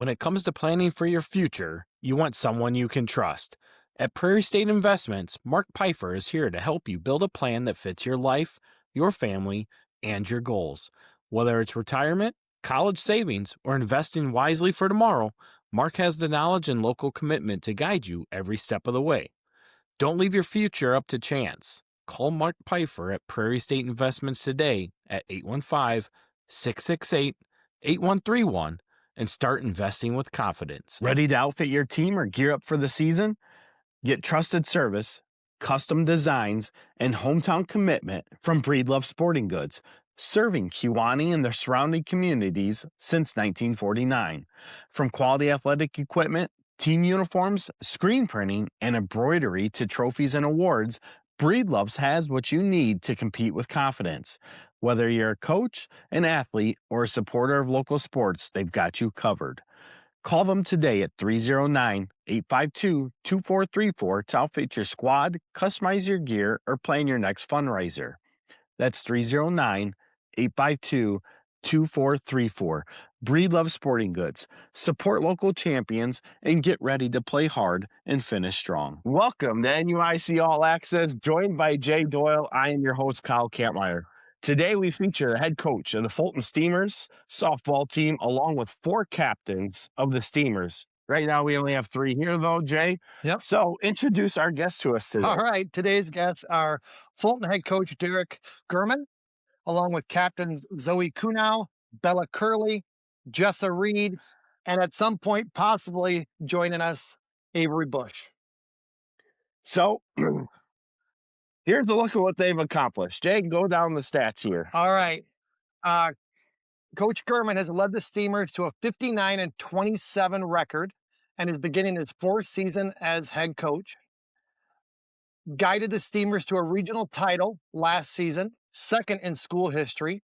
When it comes to planning for your future, you want someone you can trust. At Prairie State Investments, Mark Pfeiffer is here to help you build a plan that fits your life, your family, and your goals. Whether it's retirement, college savings, or investing wisely for tomorrow, Mark has the knowledge and local commitment to guide you every step of the way. Don't leave your future up to chance. Call Mark Pfeiffer at Prairie State Investments today at 815-668-8131 and start investing with confidence. Ready to outfit your team or gear up for the season? Get trusted service, custom designs, and hometown commitment from Breedlove Sporting Goods, serving Kewanee and the surrounding communities since 1949. From quality athletic equipment, team uniforms, screen printing, and embroidery to trophies and awards, Breedlove's has what you need to compete with confidence. Whether you're a coach, an athlete, or a supporter of local sports, they've got you covered. Call them today at 309-852-2434 to outfit your squad, customize your gear, or plan your next fundraiser. That's 309-852-2434. Breedlove Sporting Goods. Support local champions and get ready to play hard and finish strong. Welcome to NUIC All Access, joined by Jay Doyle. I am your host, Kyle Kampmeyer. Today we feature the head coach of the Fulton Steamers softball team, along with 4 captains of the Steamers. Right now we only have 3 here, though, Jay. Yep. So introduce our guests to us today. All right. Today's guests are Fulton head coach Derek Germann, along with captains Zoe Kunau, Belle Curley, Jessa Read, and at some point possibly joining us, Averi Bush. So here's a look at what they've accomplished. Jay, go down the stats here. All right. Coach Germann has led the Steamers to a 59-27 record and is beginning his 4th season as head coach. Guided the Steamers to a regional title last season, 2nd in school history.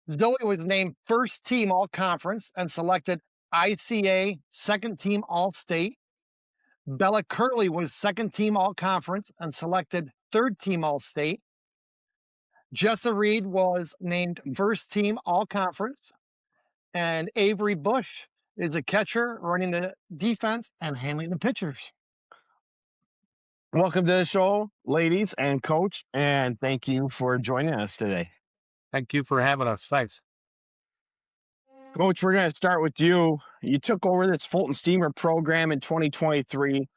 Zoe was named 1st team all-conference and selected ICA 2nd team all-state. Belle Curley was 2nd team all-conference and selected 3rd team all-state. Jessa Read was named 1st team all-conference. And Averi Bush is a catcher running the defense and handling the pitchers. Welcome to the show, ladies and coach, and thank you for joining us today. Thank you for having us. Thanks. Coach, we're going to start with you. You took over this Fulton Steamer program in 2023.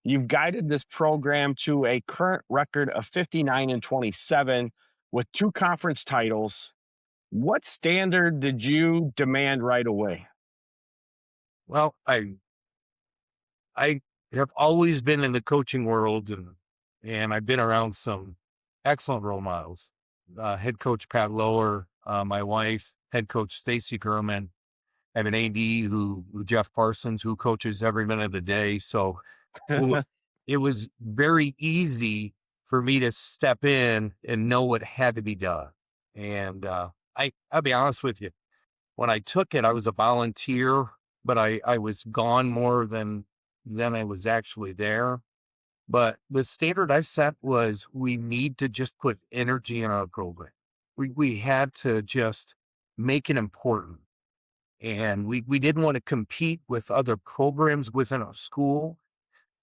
You've guided this program to a current record of 59-27 with 2 conference titles. What standard did you demand right away? Well, I have always been in the coaching world, and I've been around some excellent role models. Head coach Pat Lower, my wife, head coach Stacy Germann. I have an AD who Jeff Parsons, who coaches every minute of the day. So it was very easy for me to step in and know what had to be done. And I'll be honest with you, when I took it, I was a volunteer, but I was gone more than I was actually there. But the standard I set was we need to just put energy in our program. We had to just make it important. And we didn't want to compete with other programs within our school.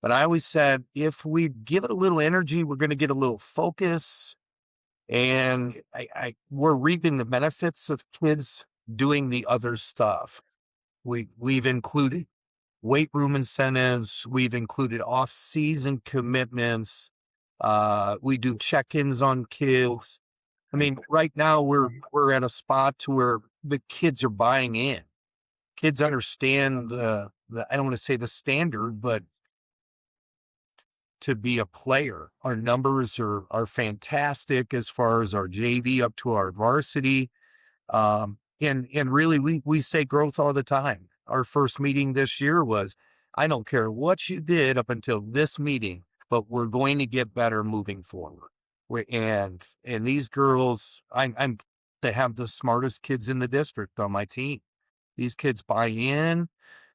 But I always said, if we give it a little energy, we're going to get a little focus. And we're reaping the benefits of kids doing the other stuff. We've included weight room incentives. We've included off-season commitments. We do check-ins on kids. I mean, right now we're at a spot to where the kids are buying in. Kids understand the I don't want to say the standard, but to be a player. Our numbers are fantastic as far as our JV up to our varsity. And really we say growth all the time. Our first meeting this year was, I don't care what you did up until this meeting, but we're going to get better moving forward. And these girls, I'm to have the smartest kids in the district on my team. These kids buy in.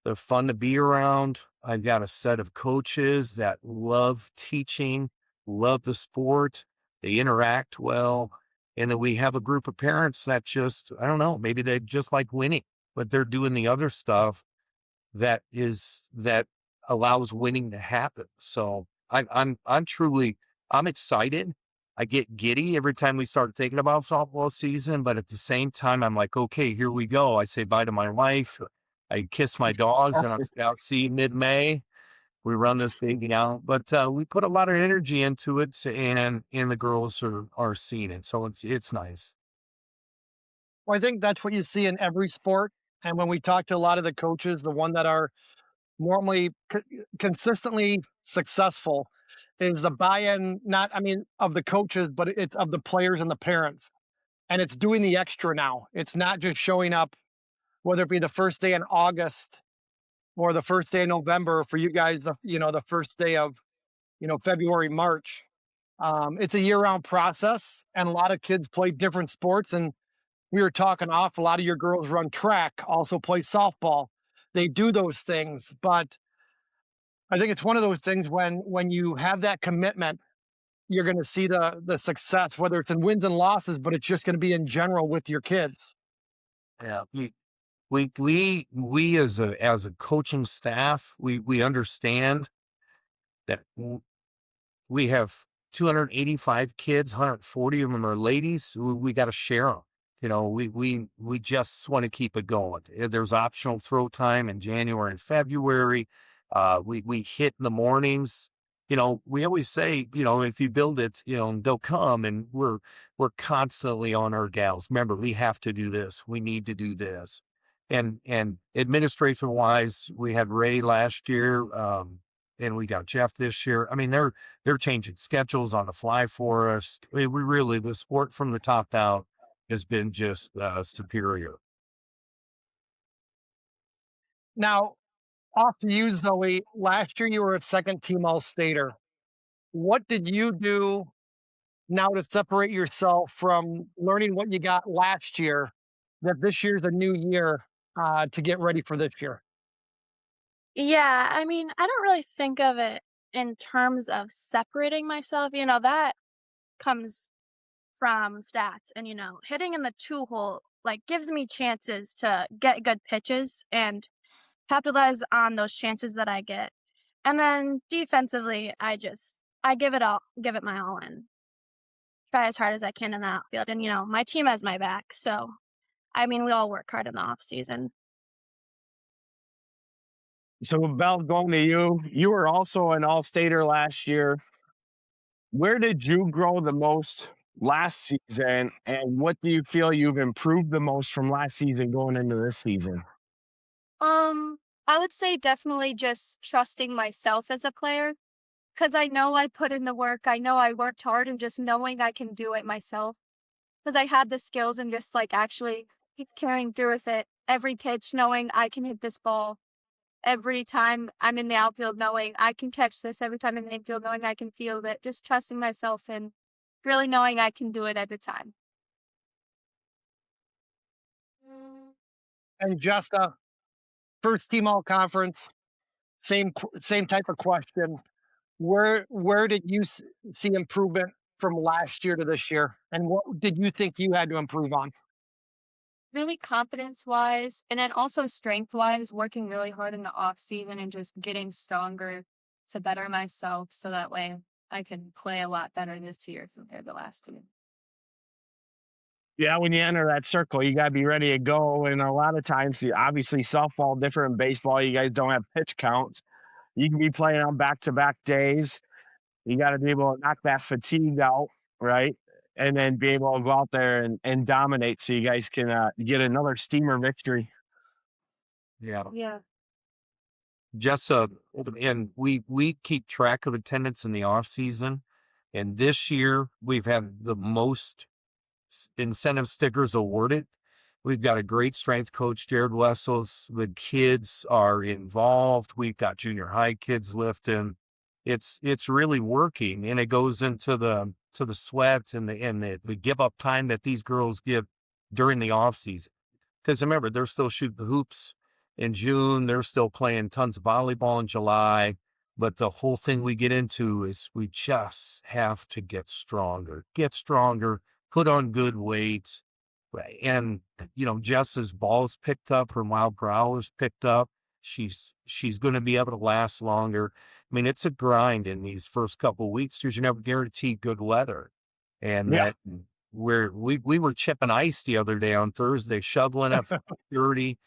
They're fun to be around. I've got a set of coaches that love teaching, love the sport. They interact well. And then we have a group of parents that just, I don't know, maybe they just like winning. but they're doing the other stuff that allows winning to happen. So I'm excited. I get giddy every time we start thinking about softball season, but at the same time, I'm like, okay, here we go. I say bye to my wife. I kiss my dogs, and I'll see you mid-May. We run this baby out, but we put a lot of energy into it, and the girls are seeing it, so it's nice. Well, I think that's what you see in every sport. And when we talk to a lot of the coaches, the one that are normally consistently successful is the buy-in, not, I mean, of the coaches, but it's of the players and the parents. And it's doing the extra now. It's not just showing up, whether it be the first day in August or the first day in November for you guys, the first day of, February, March. It's a year-round process, and a lot of kids play different sports. And we were talking off, a lot of your girls run track, also play softball. They do those things, but I think it's one of those things when you have that commitment, you're going to see the success, whether it's in wins and losses, but it's just going to be in general with your kids. Yeah, we as a coaching staff, we understand that we have 285 kids, 140 of them are ladies. We got to share them. We just want to keep it going. There's optional throw time in January and February. We hit in the mornings. We always say, if you build it, they'll come, and we're constantly on our gals. Remember, we have to do this. We need to do this. And administration wise, we had Ray last year, and we got Jeff this year. I mean, they're changing schedules on the fly for us. We really, the sport from the top down has been just superior. Now, off to you, Zoe. Last year, you were a second team All-Stater. What did you do now to separate yourself from learning what you got last year, that this year's a new year to get ready for this year? Yeah, I mean, I don't really think of it in terms of separating myself. That comes from stats, and hitting in the two hole like gives me chances to get good pitches and capitalize on those chances that I get. And then defensively, I give it my all and try as hard as I can in the outfield. And my team has my back, so I mean, we all work hard in the off season. So, Belle, going to you. You were also an All-Stater last year. Where did you grow the most last season, and what do you feel you've improved the most from last season going into this season? I would say definitely just trusting myself as a player, because I know I put in the work. I know I worked hard, and just knowing I can do it myself, because I had the skills, and just like actually carrying through with it every pitch, knowing I can hit this ball. Every time I'm in the outfield, knowing I can catch this. Every time in the infield, knowing I can field it. Just trusting myself and really knowing I can do it every time. And Jessa, first team all conference, same type of question. Where did you see improvement from last year to this year, and what did you think you had to improve on? Really confidence wise, and then also strength wise, working really hard in the off season and just getting stronger to better myself, so that way I can play a lot better this year compared to last year. Yeah, when you enter that circle, you got to be ready to go. And a lot of times, obviously, softball different than baseball. You guys don't have pitch counts. You can be playing on back-to-back days. You got to be able to knock that fatigue out, right? And then be able to go out there and dominate, so you guys can get another steamer victory. Yeah. Yeah. Just and we keep track of attendance in the off season, and this year we've had the most incentive stickers awarded. We've got a great strength coach, Jared Wessels. The kids are involved. We've got junior high kids lifting. It's really working, and it goes into the sweat and the give up time that these girls give during the off season. Because remember, they're still shooting the hoops in June. They're still playing tons of volleyball in July. But the whole thing we get into is we just have to get stronger, put on good weight, And, Jessa's ball's picked up, her mild brow is picked up. She's going to be able to last longer. I mean, it's a grind in these first couple of weeks because you never guarantee good weather. And Yeah. we were chipping ice the other day on Thursday, shoveling at 30.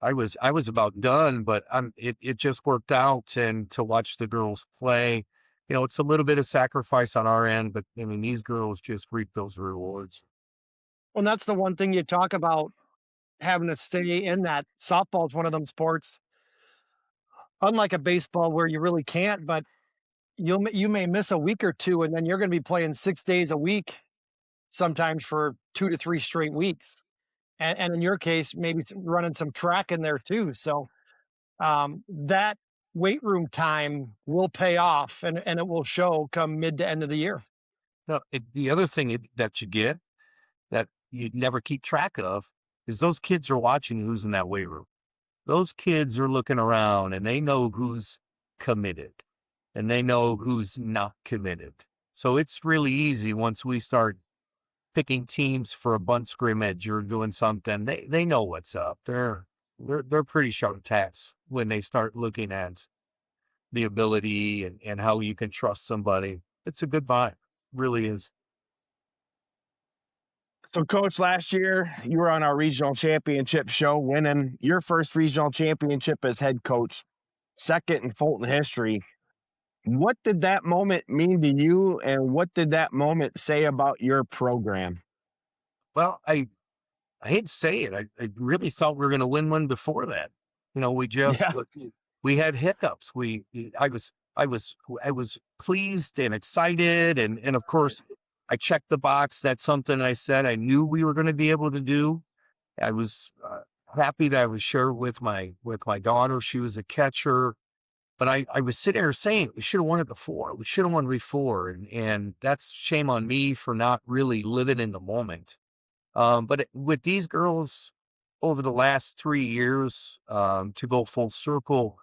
I was about done, but it just worked out. And to watch the girls play, it's a little bit of sacrifice on our end, but I mean, these girls just reap those rewards. Well, that's the one thing you talk about, having to stay in that. Softball is one of them sports, unlike a baseball where you really can't, but you may miss a week or two, and then you're going to be playing 6 days a week, sometimes for 2 to 3 straight weeks. And in your case, maybe running some track in there too. So that weight room time will pay off, and it will show come mid to end of the year. No, the other thing that you get that you never keep track of is those kids are watching who's in that weight room. Those kids are looking around and they know who's committed and they know who's not committed. So it's really easy once we start picking teams for a bunt scrimmage or doing something. They know what's up. They're pretty sharp attacks when they start looking at the ability and how you can trust somebody. It's a good vibe. Really is. So, Coach, last year you were on our regional championship show, winning your first regional championship as head coach, second in Fulton history. What did that moment mean to you, and what did that moment say about your program? Well, I hate to say it. I really thought we were going to win one before that. Yeah. We had hiccups. I was pleased and excited. And of course I checked the box. That's something I said I knew we were going to be able to do. I was happy that I was sharing with my daughter. She was a catcher, but I was sitting there saying we should have won it before. We should have won before. And that's shame on me for not really living in the moment. But with these girls over the last 3 years, to go full circle,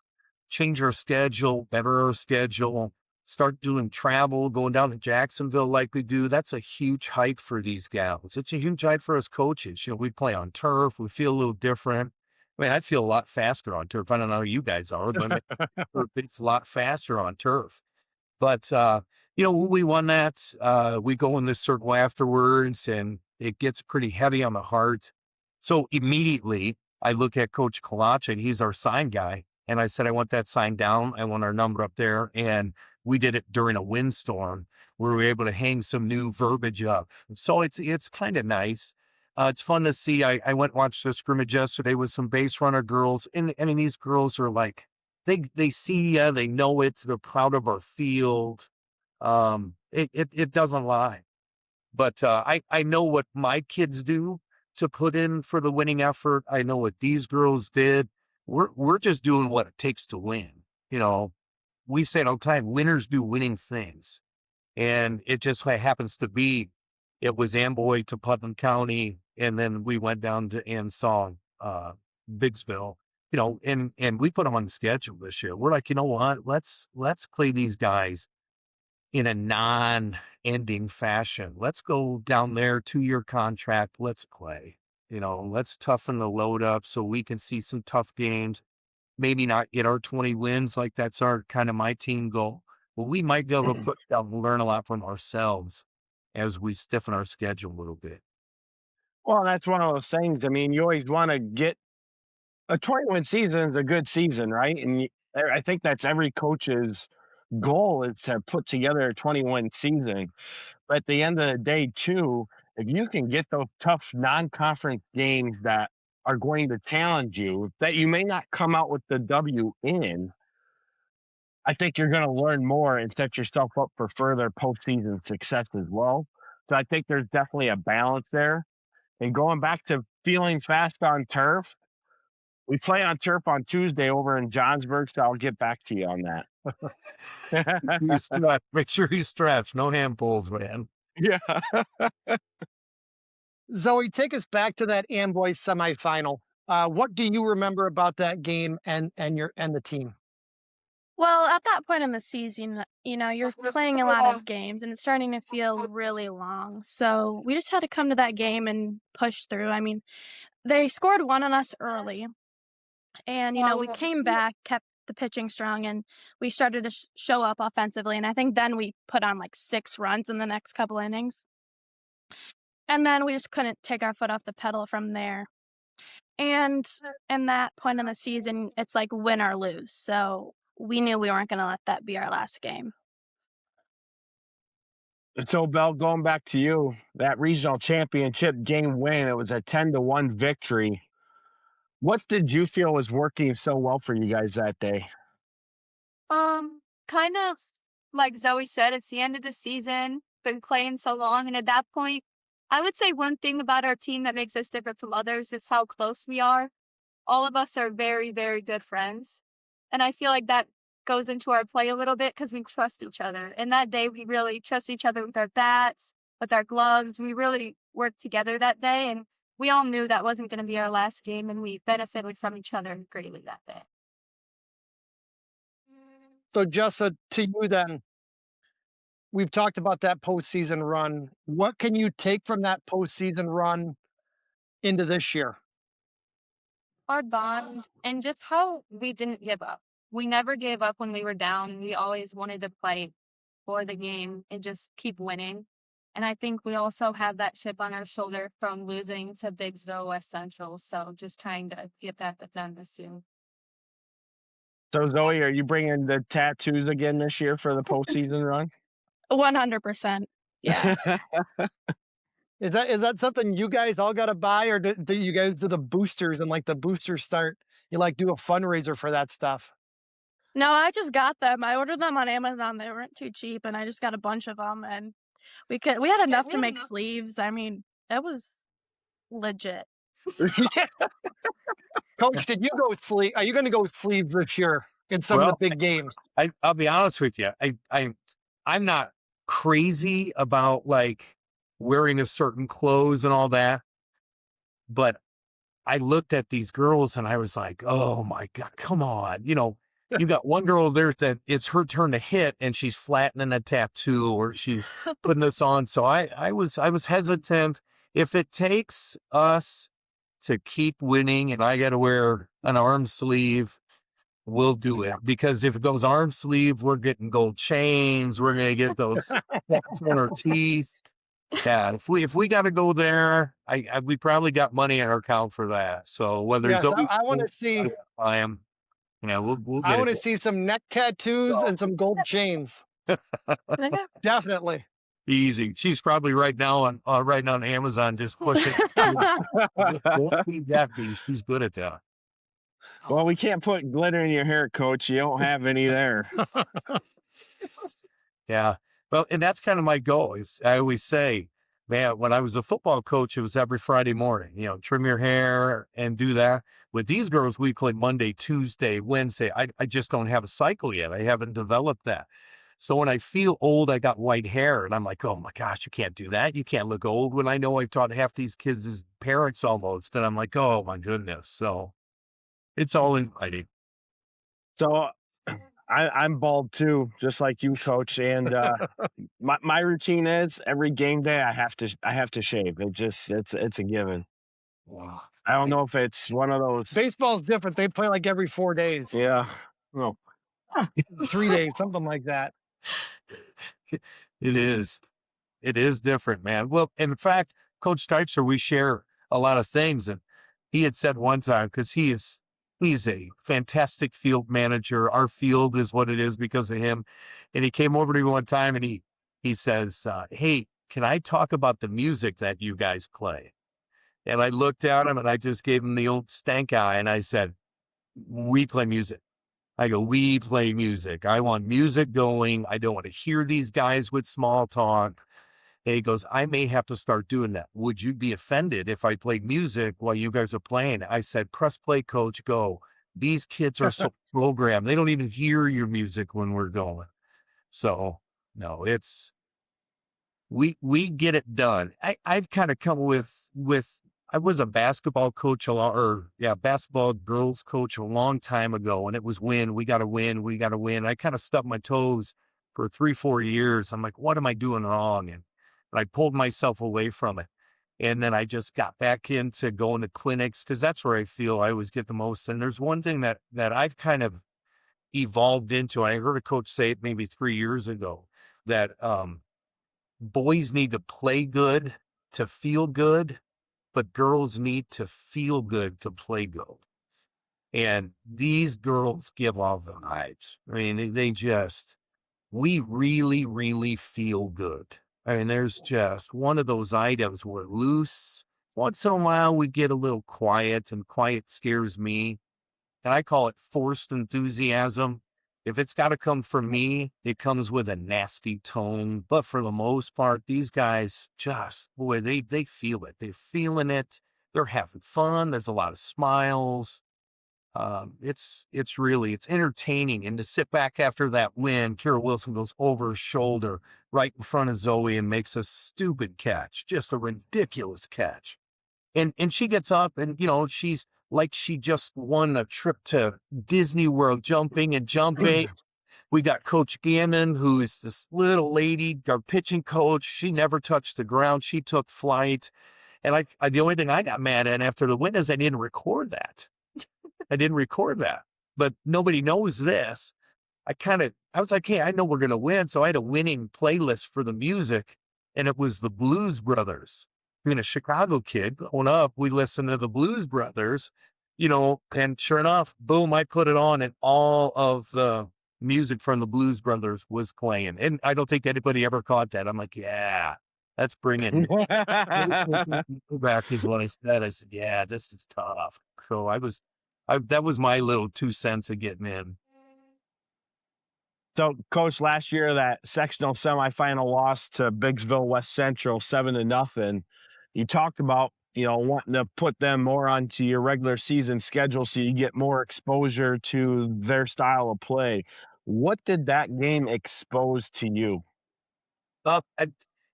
change our schedule, better our schedule, start doing travel, going down to Jacksonville like we do, that's a huge hype for these gals. It's a huge hype for us coaches. We play on turf. We feel a little different. I mean, I feel a lot faster on turf. I don't know how you guys are, but it's a lot faster on turf. But, when we won that, we go in this circle afterwards and it gets pretty heavy on the heart. So immediately I look at Coach Kalach, and he's our sign guy. And I said, I want that sign down. I want our number up there. And we did it during a windstorm where we were able to hang some new verbiage up. So it's kind of nice. It's fun to see. I went and watched a scrimmage yesterday with some base runner girls. And I mean, these girls are like, they see ya, they know it, they're proud of our field. It doesn't lie. But I know what my kids do to put in for the winning effort. I know what these girls did. We're just doing what it takes to win. We say it all the time, winners do winning things. And it just happens to be, it was Amboy to Putnam County, and then we went down to and saw Biggsville. And we put them on the schedule this year. We're like, you know what? Let's play these guys in a non-ending fashion. Let's go down there, 2-year contract. Let's play. Let's toughen the load up so we can see some tough games. Maybe not get our 20 wins like that's our kind of my team goal, but we might be able to put down and learn a lot from ourselves as we stiffen our schedule a little bit. Well, that's one of those things. I mean, you always want to get a 20-win season is a good season, right? And I think that's every coach's goal is to put together a 20-win season. But at the end of the day, too, if you can get those tough non-conference games that are going to challenge you, that you may not come out with the W in, I think you're going to learn more and set yourself up for further postseason success as well. So I think there's definitely a balance there. And going back to feeling fast on turf, we play on turf on Tuesday over in Johnsburg, so I'll get back to you on that. Make sure you stretch. No hand pulls, man. Yeah. Zoe, take us back to that Amboy semifinal. What do you remember about that game and the team? Well, at that point in the season, you're playing a lot of games and it's starting to feel really long. So we just had to come to that game and push through. I mean, they scored one on us early, and, we came back, kept the pitching strong, and we started to show up offensively. And I think then we put on like 6 runs in the next couple innings. And then we just couldn't take our foot off the pedal from there. And in that point in the season, it's like win or lose. So we knew we weren't going to let that be our last game. So, Belle, going back to you, that regional championship game win, it was a 10-1 victory. What did you feel was working so well for you guys that day? Kind of like Zoe said, it's the end of the season, been playing so long, and at that point, I would say one thing about our team that makes us different from others is how close we are. All of us are very, very good friends, and I feel like that goes into our play a little bit because we trust each other. And that day, we really trust each other with our bats, with our gloves. We really worked together that day, and we all knew that wasn't going to be our last game, and we benefited from each other greatly that day. So, Jessa, to you then, we've talked about that postseason run. What can you take from that postseason run into this year? Our bond and just how we didn't give up. We never gave up when we were down. We always wanted to play for the game and just keep winning. And I think we also have that chip on our shoulder from losing to Biggsville West Central. So just trying to get that done this year. So, Zoe, are you bringing the tattoos again this year for the postseason run? 100%. Yeah. Is that something you guys all got to buy, or do you guys do the boosters and like the boosters start? You like do a fundraiser for that stuff? No, I just got them. I ordered them on Amazon. They weren't too cheap, and I just got a bunch of them. And we had enough to make sleeves. I mean, that was legit. Coach, did you go sleeve? Are you going to go sleeves this year in some of the big games? I'll be honest with you. I'm not crazy about like wearing a certain clothes and all that, but I looked at these girls and I was like, oh my God, come on. You got one girl there that it's her turn to hit and she's flattening a tattoo or she's putting this on. So I was hesitant. If it takes us to keep winning and I got to wear an arm sleeve, we'll do it. Because if it goes arm sleeve, we're getting gold chains. We're going to get those spots on our teeth. Yeah, if we got to go there, we probably got money in our account for that. So whether Yes, it's I want to see. I am, we'll I get want to it. see some neck tattoos and some gold chains. Definitely. Easy. She's probably right now on Amazon just pushing. Don't feed that beast. She's good at that. Well, we can't put glitter in your hair, Coach. You don't have any there. Yeah. Well, and that's kind of my goal. I always say, man, when I was a football coach, it was every Friday morning, trim your hair and do that. With these girls, we play Monday, Tuesday, Wednesday. I just don't have a cycle yet. I haven't developed that. So when I feel old, I got white hair and I'm like, oh my gosh, you can't do that. You can't look old when I know I've taught half these kids as parents almost. And I'm like, oh my goodness. So it's all inviting. So I'm bald too, just like you, Coach. And my routine is every game day I have to shave. It's a given. Wow. I don't know if it's one of those. Baseball's different. They play like every 4 days. Yeah. No. 3 days, something like that. It is. It is different, man. Well, in fact, Coach Typser, we share a lot of things. And he had said one time, because he's a fantastic field manager. Our field is what it is because of him. And he came over to me one time and he says, hey, can I talk about the music that you guys play? And I looked at him and I just gave him the old stank eye. And I said, we play music. I go, we play music. I want music going. I don't want to hear these guys with small talk. And he goes, I may have to start doing that. Would you be offended if I played music while you guys are playing? I said, press play, coach, go. These kids are so programmed. They don't even hear your music when we're going. So, no, we get it done. I've kind of come with I was a basketball coach basketball girls coach a long time ago, and it was we got to win, we got to win. I kind of stubbed my toes for 3-4 years. I'm like, what am I doing wrong? And I pulled myself away from it. And then I just got back into going to clinics because that's where I feel I always get the most. And there's one thing that I've kind of evolved into. I heard a coach say it maybe 3 years ago that boys need to play good to feel good, but girls need to feel good to play good. And these girls give off the vibes. I mean, we really, really feel good. I mean, there's just one of those items we're loose. Once in a while, we get a little quiet, and quiet scares me. And I call it forced enthusiasm. If it's got to come from me, it comes with a nasty tone. But for the most part, these guys they feel it. They're feeling it. They're having fun. There's a lot of smiles. It's entertaining. And to sit back after that win, Kira Wilson goes over her shoulder right in front of Zoe and makes a stupid catch, just a ridiculous catch. And she gets up and, she's like she just won a trip to Disney World, jumping and jumping. We got Coach Germann, who is this little lady, our pitching coach. She never touched the ground. She took flight. And the only thing I got mad at after the win is I didn't record that. But nobody knows this. I was like, hey, I know we're going to win. So I had a winning playlist for the music, and it was the Blues Brothers. Being a Chicago kid growing up, we listened to the Blues Brothers, and sure enough, boom, I put it on, and all of the music from the Blues Brothers was playing. And I don't think anybody ever caught that. I'm like, yeah, that's bringing back is what I said. I said, yeah, this is tough. So that was my little 2 cents of getting in. So, Coach, last year that sectional semifinal loss to Biggsville West Central 7-0. You talked about wanting to put them more onto your regular season schedule so you get more exposure to their style of play. What did that game expose to you?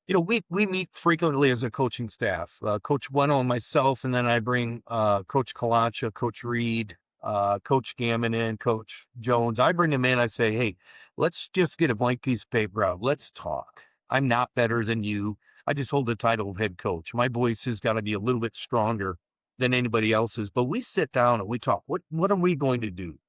We meet frequently as a coaching staff. Coach Bueno and myself, and then I bring Coach Kalacha, Coach Read, Coach Germann in, Coach Jones. I bring them in. I say, hey, let's just get a blank piece of paper out. Let's talk. I'm not better than you. I just hold the title of head coach. My voice has got to be a little bit stronger than anybody else's. But we sit down and we talk. What are we going to do?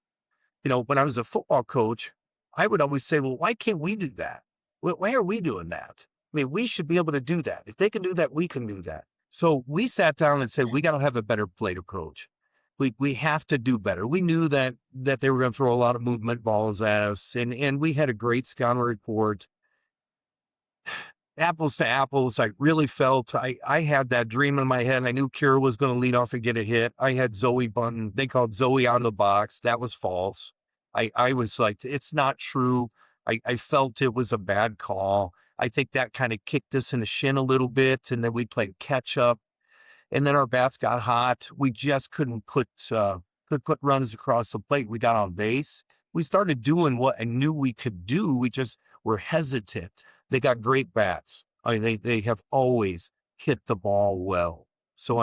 When I was a football coach, I would always say, well, why can't we do that? Why are we doing that? I mean, we should be able to do that. If they can do that, we can do that. So we sat down and said, we got to have a better plate approach. We have to do better. We knew that they were going to throw a lot of movement balls at us, and we had a great scouting report. Apples to apples, I really felt I had that dream in my head. I knew Kira was going to lead off and get a hit. I had Zoe Bunton. They called Zoe out of the box. That was false. I was like, it's not true. I felt it was a bad call. I think that kind of kicked us in the shin a little bit, and then we played catch up. And then our bats got hot. We just couldn't put runs across the plate. We got on base. We started doing what I knew we could do. We just were hesitant. They got great bats. They have always hit the ball well. So,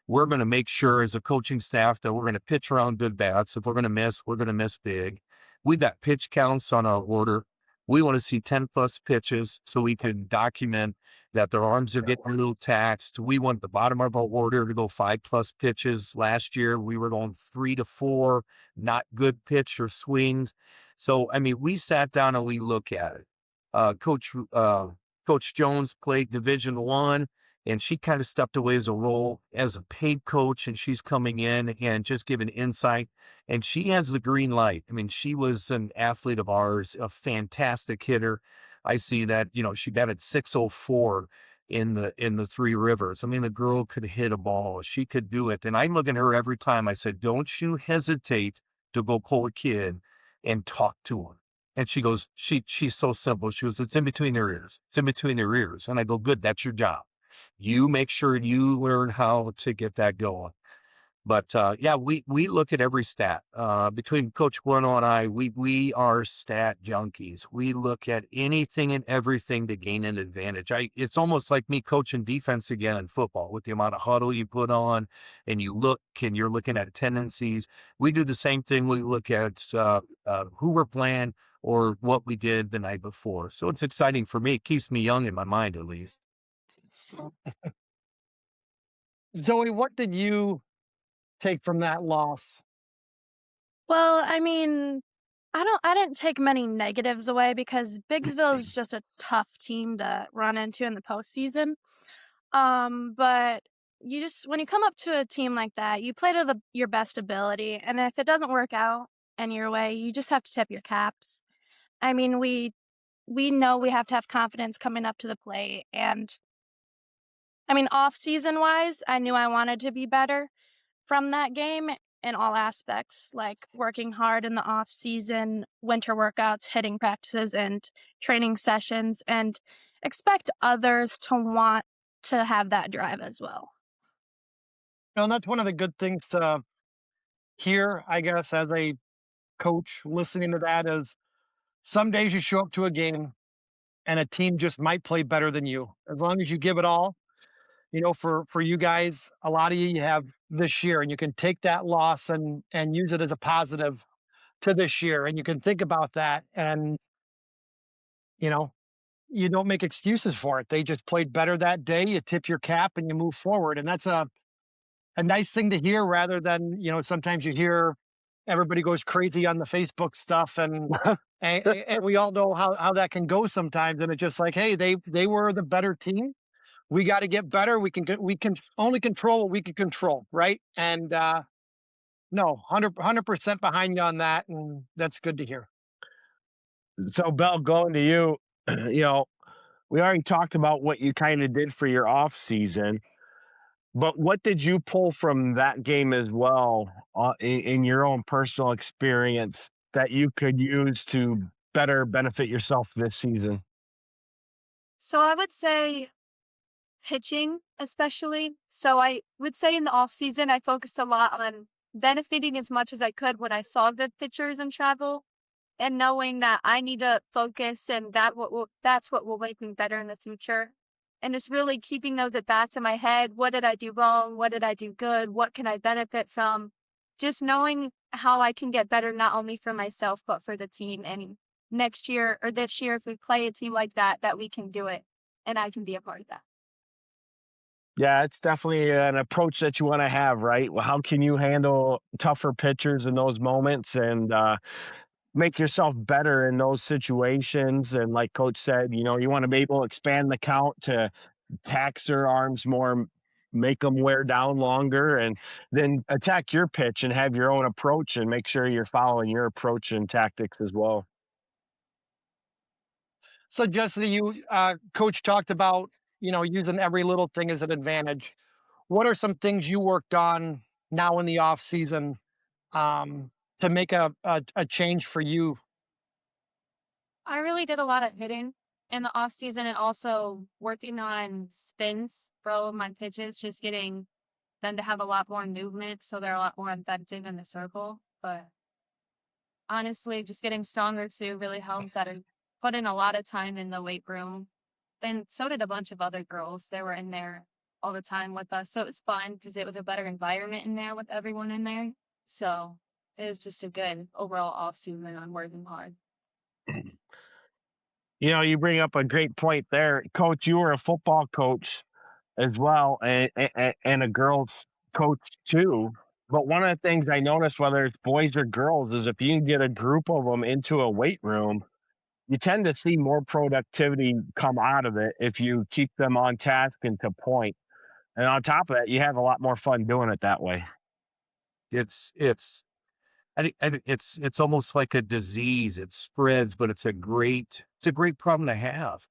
we're going to make sure as a coaching staff that we're going to pitch around good bats. If we're going to miss, we're going to miss big. We've got pitch counts on our order. We want to see 10 plus pitches so we can document that their arms are getting a little taxed. We want the bottom of our order to go 5 plus pitches. Last year, we were going 3 to 4, not good pitch or swings. So, we sat down and we look at it. Coach Jones played Division I, and she kind of stepped away as a paid coach, and she's coming in and just giving insight. And she has the green light. She was an athlete of ours, a fantastic hitter. I see that, she batted 604 in the Three Rivers. The girl could hit a ball. She could do it. And I look at her every time. I said, don't you hesitate to go pull a kid and talk to him. And she goes, she's so simple. She goes, it's in between their ears. It's in between their ears. And I go, good, that's your job. You make sure you learn how to get that going. But yeah, we look at every stat. Between Coach Kunau and I, we are stat junkies. We look at anything and everything to gain an advantage. It's almost like me coaching defense again in football with the amount of huddle you put on, and you're looking at tendencies. We do the same thing. We look at who we're playing or what we did the night before. So it's exciting for me. It keeps me young in my mind, at least. Zoe, what did you take from that loss? Well, I mean, I didn't take many negatives away because Biggsville is just a tough team to run into in the postseason. But when you come up to a team like that, you play to your best ability, and if it doesn't work out in your way, you just have to tip your caps. I mean, we know we have to have confidence coming up to the plate, and I mean, off-season wise, I knew I wanted to be better from that game in all aspects, like working hard in the off-season, winter workouts, hitting practices, and training sessions, and expect others to want to have that drive as well. And that's one of the good things to hear, I guess, as a coach listening to that is some days you show up to a game and a team just might play better than you. As long as you give it all, for you guys, a lot of you have this year, and you can take that loss and use it as a positive to this year. And you can think about that, and you don't make excuses for it. They just played better that day. You tip your cap and you move forward. And that's a nice thing to hear rather than, sometimes you hear everybody goes crazy on the Facebook stuff and we all know how that can go sometimes. And it's just like, hey, they were the better team. We got to get better. We can only control what we can control. Right. And, no, 100% behind you on that. And that's good to hear. So, Belle, going to you, we already talked about what you kind of did for your off season, but what did you pull from that game as well in your own personal experience that you could use to better benefit yourself this season? So I would say pitching, especially. So I would say in the off season, I focused a lot on benefiting as much as I could when I saw good pitchers and travel, and knowing that I need to focus and that's what will make me better in the future. And just really keeping those at bats in my head. What did I do wrong? What did I do good? What can I benefit from? Just knowing how I can get better, not only for myself, but for the team. And next year or this year, if we play a team like that we can do it and I can be a part of that. Yeah, it's definitely an approach that you want to have, right? Well, how can you handle tougher pitchers in those moments and make yourself better in those situations? And like Coach said, you want to be able to expand the count to tax their arms more, make them wear down longer, and then attack your pitch and have your own approach and make sure you're following your approach and tactics as well. So, Jessa, Coach talked about, using every little thing as an advantage. What are some things you worked on now in the off season to make a change for you? I really did a lot of hitting in the off season and also working on spins for all of my pitches, just getting them to have a lot more movement so they're a lot more effective in the circle. But honestly, just getting stronger too really helps. I put in a lot of time in the weight room, and so did a bunch of other girls. They were in there all the time with us, so it was fun because it was a better environment in there with everyone in there. So it was just a good overall off season on working hard. You bring up a great point there. Coach, you were a football coach as well and a girls coach too. But one of the things I noticed, whether it's boys or girls, is if you can get a group of them into a weight room, you tend to see more productivity come out of it if you keep them on task and to point. And on top of that, you have a lot more fun doing it that way. It's almost like a disease. It spreads, but it's a great problem to have.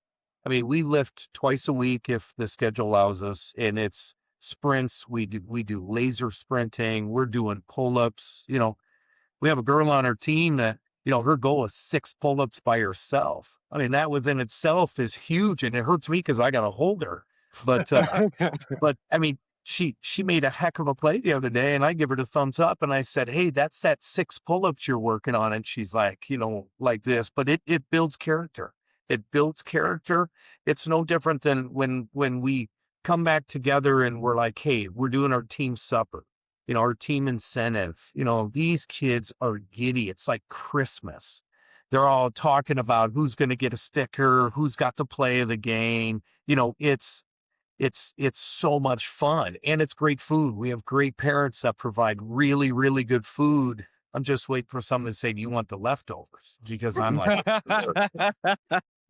I mean, we lift twice a week if the schedule allows us, and it's sprints. We do laser sprinting. We're doing pull-ups. We have a girl on our team that, her goal is 6 pull-ups by herself. I mean, that within itself is huge, and it hurts me because I got to hold her. But, but I mean, she made a heck of a play the other day, and I give her the thumbs up, and I said, "Hey, that's that 6 pull-ups you're working on." And she's like, like this, but it builds character. It builds character. It's no different than when we come back together and we're like, "Hey, we're doing our team supper, our team incentive." These kids are giddy. It's like Christmas. They're all talking about who's going to get a sticker, who's got the play of the game. It's so much fun, and it's great food. We have great parents that provide really, really good food. I'm just waiting for someone to say, "Do you want the leftovers?" Because I'm like,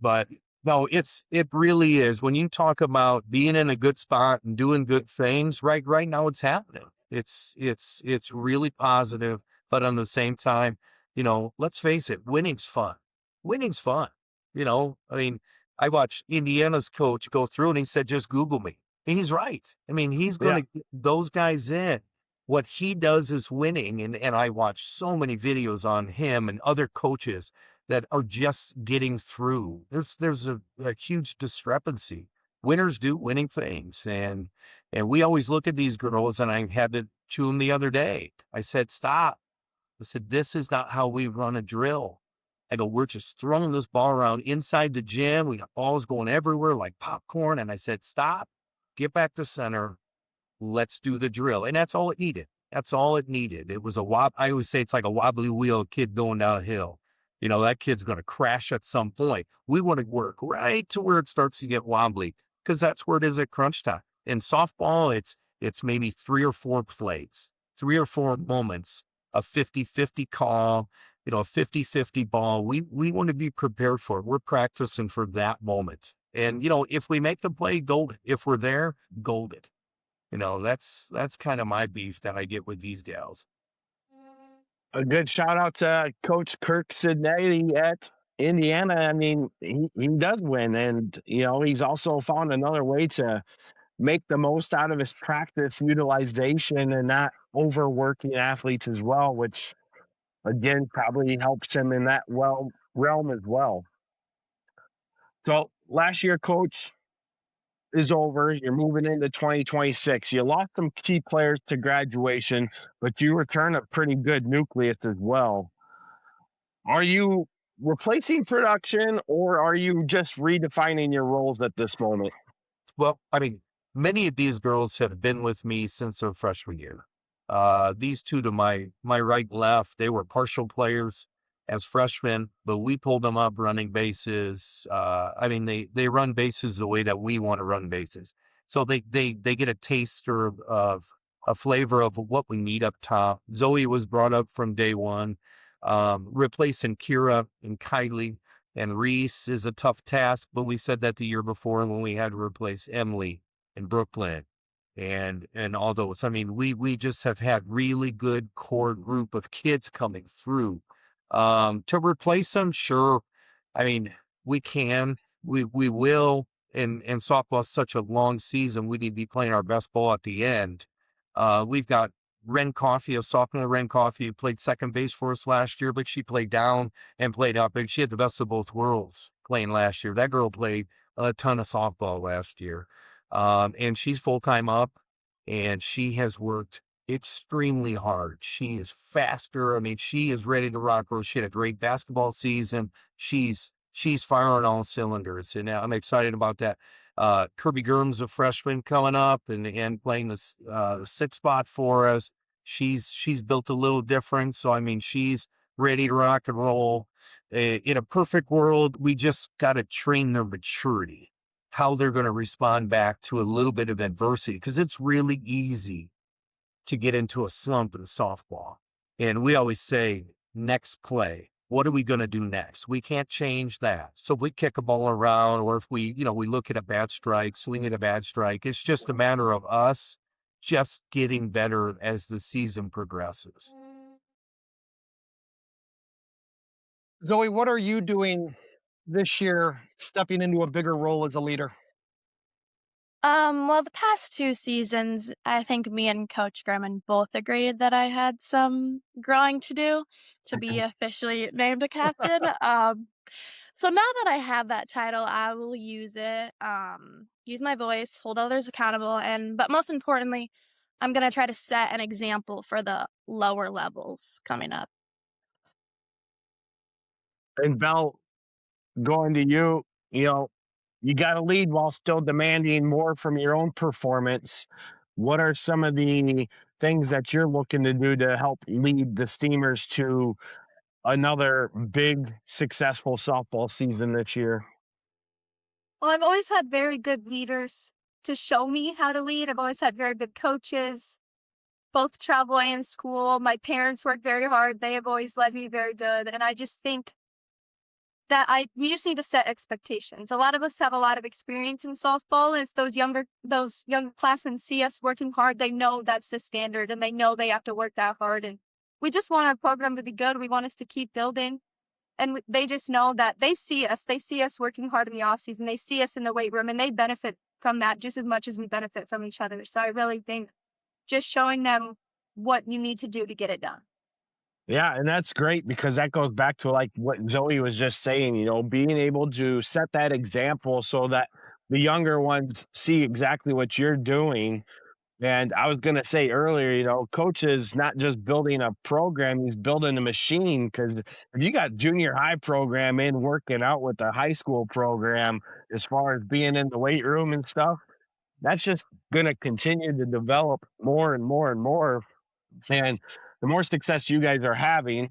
but no, it really is. When you talk about being in a good spot and doing good things, right now it's happening. It's really positive, but on the same time, let's face it, winning's fun. Winning's fun. I mean, I watched Indiana's coach go through and he said, "Just Google me." And he's right. I mean, he's going to get those guys in. What he does is winning. And I watch so many videos on him and other coaches that are just getting through. There's a huge discrepancy. Winners do winning things. And we always look at these girls, and I had to chew them the other day. I said, "Stop." I said, "This is not how we run a drill." I go, "We're just throwing this ball around inside the gym. We got balls going everywhere like popcorn." And I said, "Stop, get back to center. Let's do the drill." And that's all it needed. That's all it needed. It was I always say it's like a wobbly wheel kid going down a hill. That kid's going to crash at some point. We want to work right to where it starts to get wobbly, because that's where it is at crunch time. In softball, it's maybe 3 or 4 plays, 3 or 4 moments, a 50-50 call, a 50-50 ball. We want to be prepared for it. We're practicing for that moment. And, if we make the play, golden. If we're there, golden. That's kind of my beef that I get with these gals. A good shout out to Coach Kirk Sidney at Indiana. I mean, he does win, and he's also found another way to make the most out of his practice utilization and not overworking athletes as well, which again probably helps him in that realm as well. So last year, Coach, is over. You're moving into 2026. You lost some key players to graduation, but you return a pretty good nucleus as well. Are you replacing production, or are you just redefining your roles at this moment? Well, I mean, many of these girls have been with me since their freshman year. These two to my right and left, they were partial players as freshmen, but we pulled them up running bases. I mean, they run bases the way that we want to run bases. So they get a taster of a flavor of what we need up top. Zoe was brought up from day one, replacing Kira and Kylie and Reese is a tough task, but we said that the year before when we had to replace Emily and Brooklyn and all those. I mean, we just have had really good core group of kids coming through. To replace them, sure. I mean, we can, we will, and softball's such a long season, we need to be playing our best ball at the end. We've got Ren Coffey, a sophomore Ren Coffey, who played second base for us last year, but she played down and played up. And she had the best of both worlds playing last year. That girl played a ton of softball last year. And she's full-time up, and she has worked extremely hard. She is faster. I mean, she is ready to rock. She had a great basketball season. She's firing all cylinders, and I'm excited about that. Kirby Gurm's a freshman coming up and playing the 6th spot for us. She's built a little different. So, I mean, she's ready to rock and roll. In a perfect world, we just got to train their maturity, how they're going to respond back to a little bit of adversity, because it's really easy to get into a slump in softball. And we always say, next play. What are we going to do next? We can't change that. So if we kick a ball around, or if we look at a bad strike, swing at a bad strike, it's just a matter of us just getting better as the season progresses. Zoe, what are you doing this year, stepping into a bigger role as a leader? Well, the past 2 seasons, I think me and Coach Germann both agreed that I had some growing to do to be officially named a captain. So now that I have that title, I will use it, use my voice, hold others accountable, but most importantly, I'm gonna try to set an example for the lower levels coming up. And Belle, going to you, you got to lead while still demanding more from your own performance. What are some of the things that you're looking to do to help lead the Steamers to another big, successful softball season this year? Well, I've always had very good leaders to show me how to lead. I've always had very good coaches, both travel and school. My parents work very hard. They have always led me very good. And I just think that we just need to set expectations. A lot of us have a lot of experience in softball, and if those young classmen see us working hard, they know that's the standard, and they know they have to work that hard. And we just want our program to be good. We want us to keep building, and they just know that they see us. They see us working hard in the off season. They see us in the weight room, and they benefit from that just as much as we benefit from each other. So I really think just showing them what you need to do to get it done. Yeah, and that's great because that goes back to like what Zoe was just saying, being able to set that example so that the younger ones see exactly what you're doing. And I was going to say earlier, coach is not just building a program, he's building a machine. Because if you got junior high program in working out with the high school program, as far as being in the weight room and stuff, that's just going to continue to develop more and more and more. And the more success you guys are having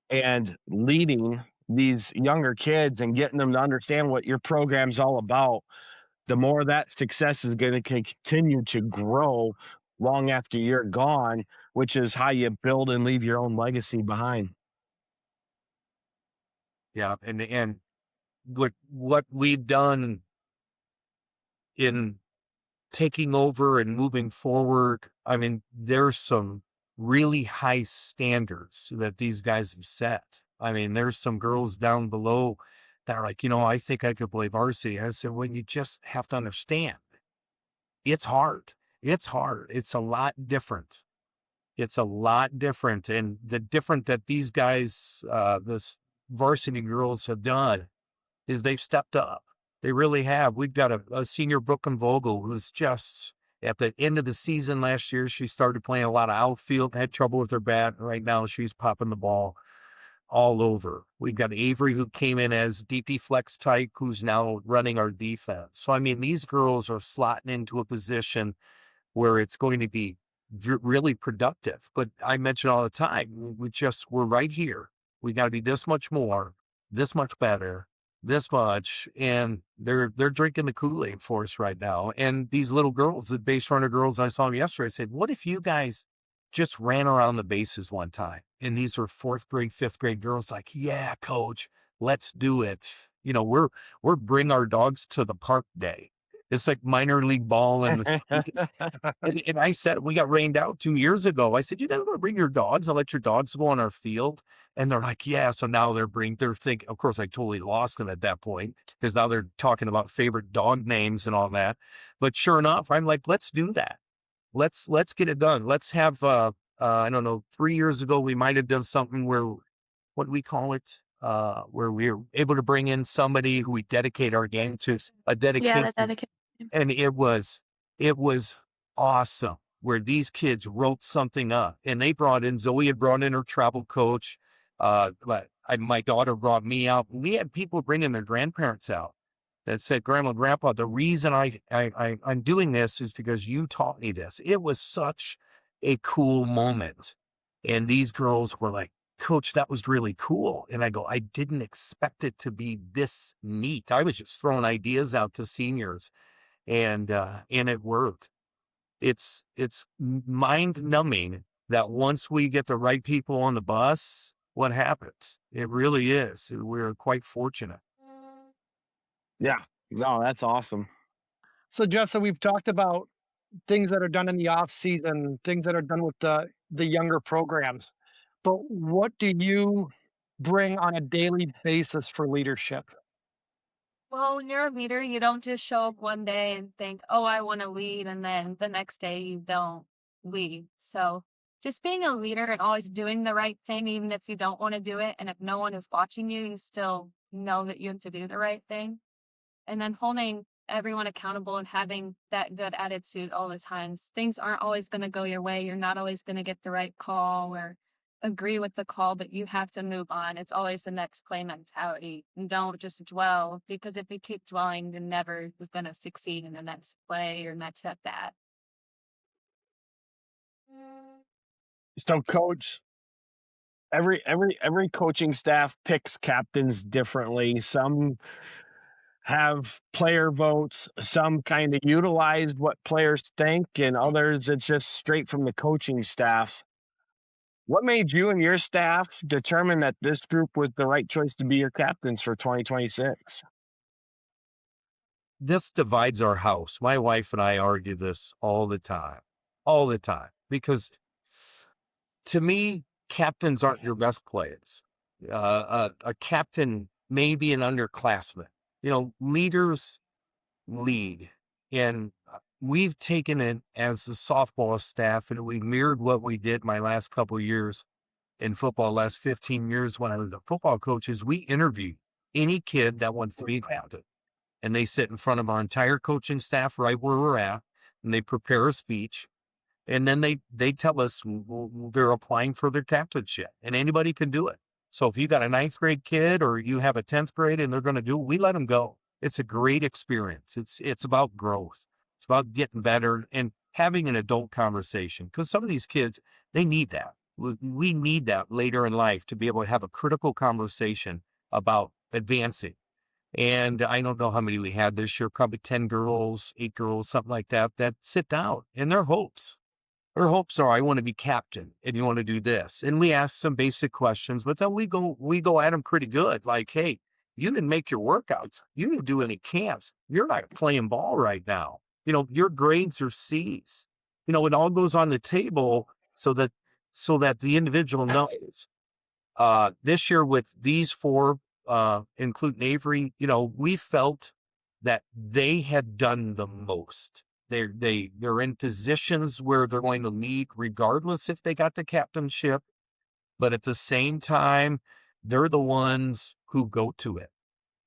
and leading these younger kids and getting them to understand what your program's all about, the more that success is going to continue to grow long after you're gone, which is how you build and leave your own legacy behind. Yeah, and what we've done in taking over and moving forward, I mean, there's some really high standards that these guys have set. I mean, there's some girls down below that are like, I think I could play varsity. I said, well, you just have to understand, it's hard. It's hard. It's a lot different. It's a lot different. And the different that these guys, this varsity girls have done is they've stepped up. They really have. We've got a senior, Brooklyn Vogel, who's just at the end of the season last year. She started playing a lot of outfield, had trouble with her bat. Right now, she's popping the ball all over. We've got Averi, who came in as DP flex type, who's now running our defense. So, I mean, these girls are slotting into a position where it's going to be really productive. But I mention all the time, we're right here. We got to be this much more, this much better, this much, and they're drinking the Kool-Aid for us right now. And these little girls, the base runner girls I saw yesterday, I said, what if you guys just ran around the bases one time? And these are 4th grade, 5th grade girls, like, yeah, coach, let's do it. We're bring our dogs to the park day. It's like minor league ball. And I said, we got rained out 2 years ago. I said, you never bring your dogs. I'll let your dogs go on our field. And they're like, yeah. So now they're thinking, of course, I totally lost them at that point because now they're talking about favorite dog names and all that. But sure enough, I'm like, let's do that. Let's get it done. Let's have, I don't know, 3 years ago, we might have done something where, what do we call it? Where we were able to bring in somebody who we dedicate our game to, a dedication. Yeah, the dedication. And it was awesome where these kids wrote something up and they Zoe had brought in her travel coach. But my daughter brought me out. We had people bringing their grandparents out that said, Grandma, Grandpa, the reason I'm doing this is because you taught me this. It was such a cool moment. And these girls were like, Coach, that was really cool. And I go, I didn't expect it to be this neat. I was just throwing ideas out to seniors. And it worked. It's mind numbing that once we get the right people on the bus, what happens? It really is. We're quite fortunate. Yeah, no, that's awesome. So, Jessa, we've talked about things that are done in the off season, things that are done with the younger programs. But what do you bring on a daily basis for leadership? Well, when you're a leader, you don't just show up one day and think, oh, I want to lead, and then the next day you don't lead. So just being a leader and always doing the right thing, even if you don't want to do it, and if no one is watching you, you still know that you have to do the right thing. And then holding everyone accountable and having that good attitude all the times. Things aren't always going to go your way. You're not always going to get the right call or agree with the call, but you have to move on. It's always the next play mentality. And don't just dwell, because if you keep dwelling, you're never going to succeed in the next play or next at bat. So, Coach, every coaching staff picks captains differently. Some have player votes, some kind of utilize what players think, and others it's just straight from the coaching staff. What made you and your staff determine that this group was the right choice to be your captains for 2026? This divides our house. My wife and I argue this all the time, because to me, captains aren't your best players. A captain may be an underclassman. Leaders lead. And we've taken it as a softball staff, and we mirrored what we did my last couple of years in football, last 15 years when I was a football coach, is we interview any kid that wants to be a captain. And they sit in front of our entire coaching staff right where we're at, and they prepare a speech. And then they tell us they're applying for their captainship, and anybody can do it. So if you got a 9th grade kid or you have a 10th grade and they're going to do it, we let them go. It's a great experience. It's about growth. It's about getting better and having an adult conversation, because some of these kids, they need that. We need that later in life to be able to have a critical conversation about advancing. And I don't know how many we had this year, probably 10 girls, 8 girls, something like that sit down, and their hopes are, I want to be captain, and you want to do this. And we ask some basic questions, but then we go at them pretty good. Like, hey, you didn't make your workouts. You didn't do any camps. You're not playing ball right now. Your grades are C's. It all goes on the table so that the individual knows. This year with these 4, including Averi, we felt that they had done the most. They're in positions where they're going to lead regardless if they got the captainship, but at the same time, they're the ones who go to it.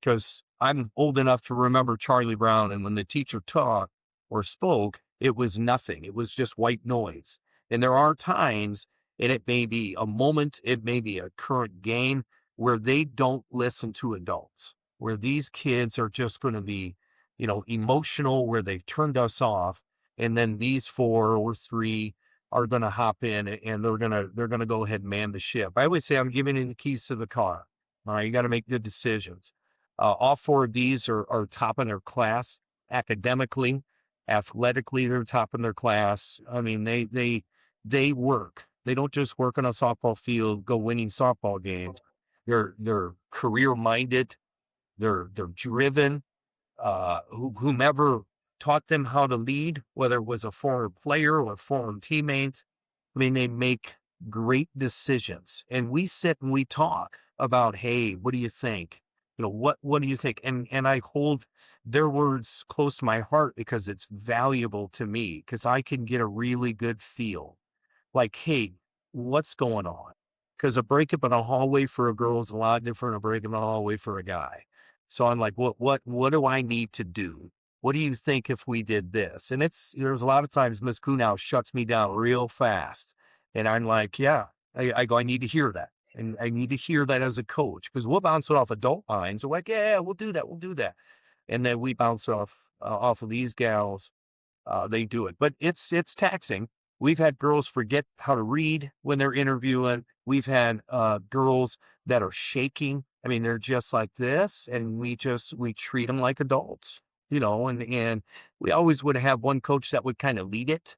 Because I'm old enough to remember Charlie Brown, and when the teacher taught or spoke, it was nothing. It was just white noise. And there are times, and it may be a moment, it may be a current game, where they don't listen to adults, where these kids are just going to be, emotional, where they've turned us off. And then these 4 or 3 are going to hop in, and they're going to go ahead and man the ship. I always say, I'm giving you the keys to the car. All right, you got to make good decisions. All 4 of these are top in their class academically, athletically. They're top in their class. I mean, they work. They don't just work on a softball field, go winning softball games. They're career minded. They're driven. Whomever taught them how to lead, whether it was a former player or a former teammate, I mean, they make great decisions. And we sit and we talk about, hey, what do you think? What do you think? And I hold their words close to my heart, because it's valuable to me, because I can get a really good feel. Like, hey, what's going on? Because a breakup in a hallway for a girl is a lot different than a breakup in a hallway for a guy. So I'm like, what do I need to do? What do you think if we did this? And there's a lot of times Miss Kunau shuts me down real fast. And I'm like, yeah, I go, I need to hear that. And I need to hear that as a coach, because we'll bounce it off adult minds. We're like, yeah, we'll do that. And then we bounce it off of these gals. They do it, but it's taxing. We've had girls forget how to read when they're interviewing. We've had girls that are shaking. I mean, they're just like this, and we treat them like adults, and we always would have one coach that would kind of lead it.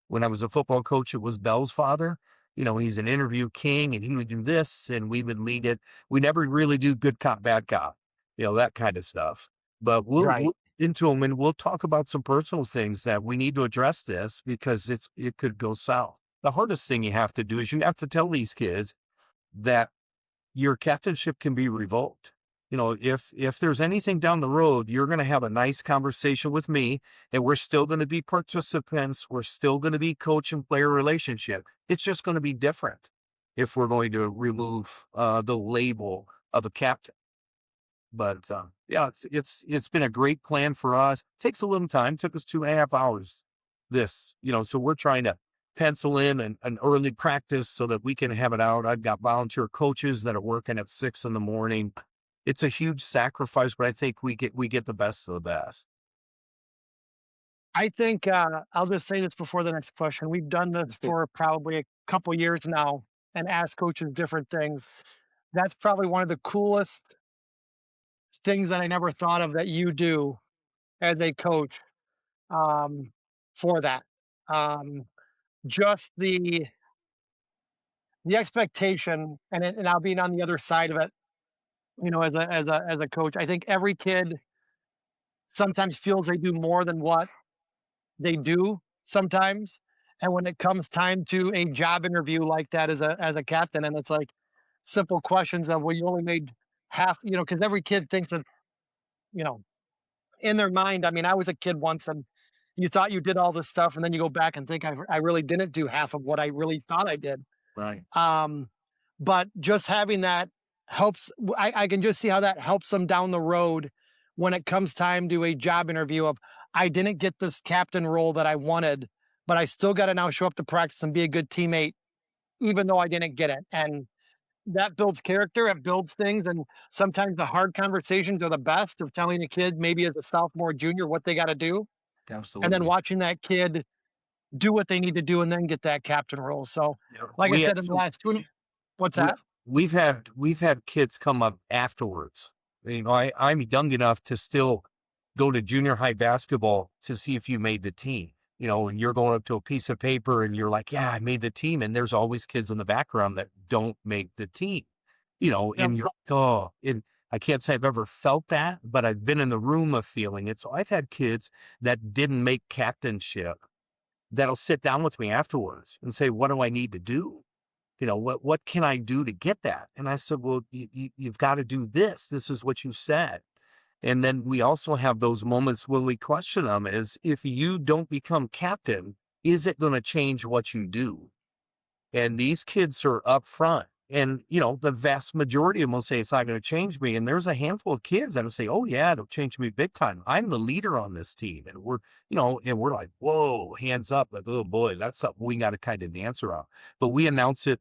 When I was a football coach, it was Belle's father. He's an interview king, and he would do this, and we would lead it. We never really do good cop, bad cop, that kind of stuff. But we'll into them, and we'll talk about some personal things that we need to address this, because it could go south. The hardest thing you have to do is you have to tell these kids that your captainship can be revoked. if there's anything down the road, you're going to have a nice conversation with me, and we're still going to be participants. We're still going to be coach and player relationship. It's just going to be different if we're going to remove the label of a captain. But yeah, it's been a great plan for us. Takes a little time. Took us 2.5 hours. So we're trying to pencil in an early practice so that we can have it out. I've got volunteer coaches that are working at 6 a.m. It's a huge sacrifice, but I think we get the best of the best. I think I'll just say this before the next question. We've done this for probably a couple years now and asked coaches different things. That's probably one of the coolest things that I never thought of that you do as a coach for that. Just the expectation and I'll be on the other side of it, as a coach. I think every kid sometimes feels they do more than what they do sometimes. And when it comes time to a job interview like that as a captain, and it's like simple questions of, well, you only made half, because every kid thinks that, you know, in their mind. I mean, I was a kid once and you thought you did all this stuff, and then you go back and think I really didn't do half of what I really thought I did. Right. But just having that helps. I can just see how that helps them down the road when it comes time to a job interview of, I didn't get this captain role that I wanted, but I still got to now show up to practice and be a good teammate, even though I didn't get it. And that builds character, it builds things. And sometimes the hard conversations are the best of telling a kid, maybe as a sophomore, junior, what they got to do. Absolutely. And then watching that kid do what they need to do and then get that captain role. So, like I said, in the last two, what's that? We've had kids come up afterwards. I'm young enough to still go to junior high basketball to see if you made the team. And you're going up to a piece of paper and you're like, yeah, I made the team. And there's always kids in the background that don't make the team, and you're like, oh, and I can't say I've ever felt that, but I've been in the room of feeling it. So I've had kids that didn't make captainship that'll sit down with me afterwards and say, what do I need to do? What can I do to get that? And I said, well, you've got to do this. This is what you said. And then we also have those moments when we question them is, if you don't become captain, is it going to change what you do? And these kids are up front. And, the vast majority of them will say, it's not going to change me. And there's a handful of kids that will say, oh, yeah, it'll change me big time. I'm the leader on this team. And we're like, whoa, hands up. Like, oh, boy, that's something we got to kind of dance around. But we announce it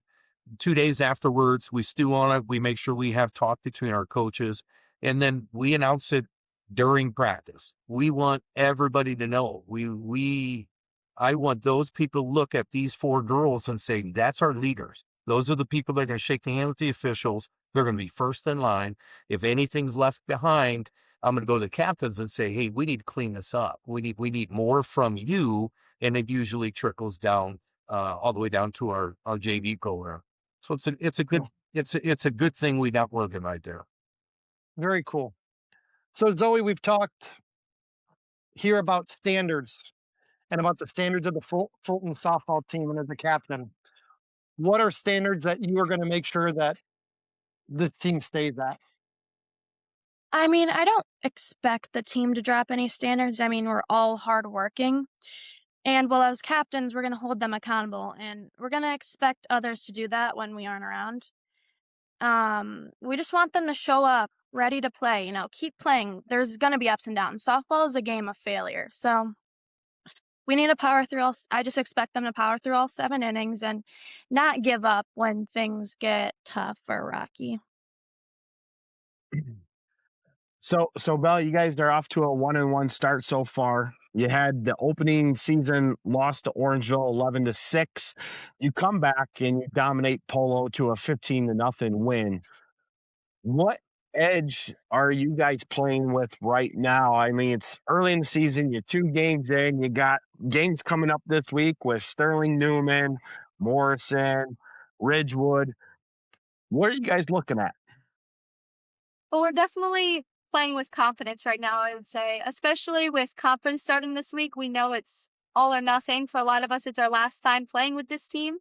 2 days afterwards. We stew on it. We make sure we have talk between our coaches. And then we announce it during practice. We want everybody to know. I want those people to look at these 4 girls and say, that's our leaders. Those are the people that are going to shake the hand with the officials. They're going to be first in line. If anything's left behind, I'm going to go to the captains and say, hey, we need to clean this up. We need more from you. And it usually trickles down all the way down to our JV program. So it's a good thing we got working right there. Very cool. So Zoe, we've talked here about standards and about the standards of the Fulton softball team and as a captain. What are standards that you are going to make sure that the team stays at? I mean, I don't expect the team to drop any standards. I mean, we're all hardworking. And as captains, we're going to hold them accountable. And we're going to expect others to do that when we aren't around. We just want them to show up, ready to play, keep playing. There's going to be ups and downs. Softball is a game of failure. So we need to power through I just expect them to power through all 7 innings and not give up when things get tough or rocky. So Belle, you guys are off to a 1-1 start so far. You had the opening season loss to Orangeville 11-6. You come back and you dominate Polo to a 15-0 win. What edge are you guys playing with right now? I mean, it's early in the season. You're 2 games in. You got games coming up this week with Sterling Newman, Morrison, Ridgewood. What are you guys looking at? Well, we're definitely playing with confidence right now, I would say, especially with conference starting this week. We know it's all or nothing. For a lot of us, it's our last time playing with this team.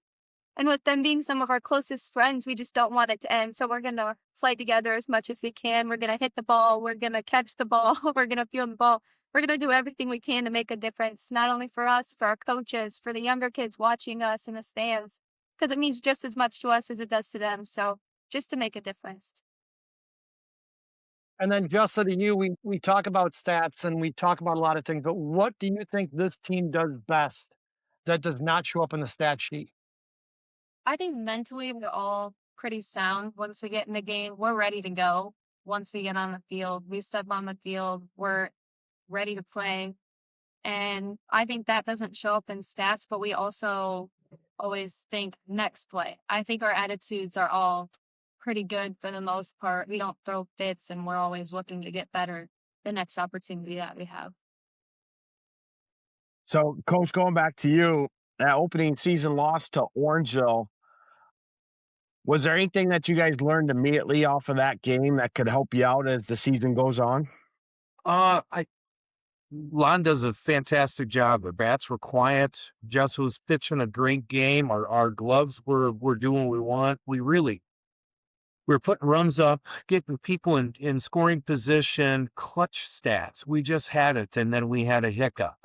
And with them being some of our closest friends, we just don't want it to end. So we're going to play together as much as we can. We're going to hit the ball. We're going to catch the ball. We're going to field the ball. We're going to do everything we can to make a difference, not only for us, for our coaches, for the younger kids watching us in the stands, because it means just as much to us as it does to them. So just to make a difference. And then Jessa, to you, we talk about stats and we talk about a lot of things, but what do you think this team does best that does not show up in the stat sheet? I think mentally we're all pretty sound. Once we get in the game, we're ready to go. Once we get on the field, we step on the field, we're ready to play. And I think that doesn't show up in stats, but we also always think next play. I think our attitudes are all pretty good for the most part. We don't throw fits, and we're always looking to get better the next opportunity that we have. So, Coach, going back to you, that opening season loss to Orangeville, was there anything that you guys learned immediately off of that game that could help you out as the season goes on? Lon does a fantastic job. The bats were quiet. Jess was pitching a great game. Our gloves were doing what we want. We're putting runs up, getting people in scoring position, clutch stats. We just had it, and then we had a hiccup.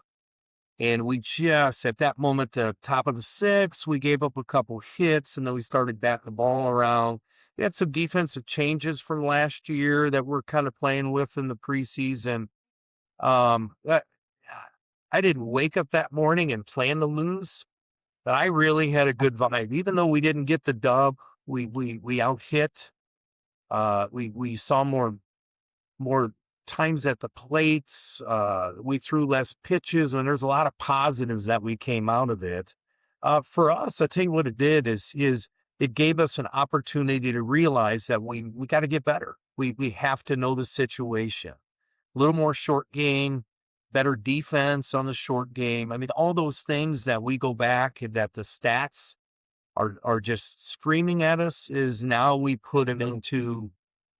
And we just, at that moment, the top of the sixth, we gave up a couple hits, and then we started batting the ball around. We had some defensive changes from last year that we're kind of playing with in the preseason. I didn't wake up that morning and plan to lose, but I really had a good vibe. Even though we didn't get the dub, we out hit. We saw more times at the plate. We threw less pitches, and there's a lot of positives that we came out of it. For us, I tell you what it did is it gave us an opportunity to realize that we got to get better. We have to know the situation. A little more short game, better defense on the short game. I mean, all those things that we go back and that the stats are just screaming at us is now we put them into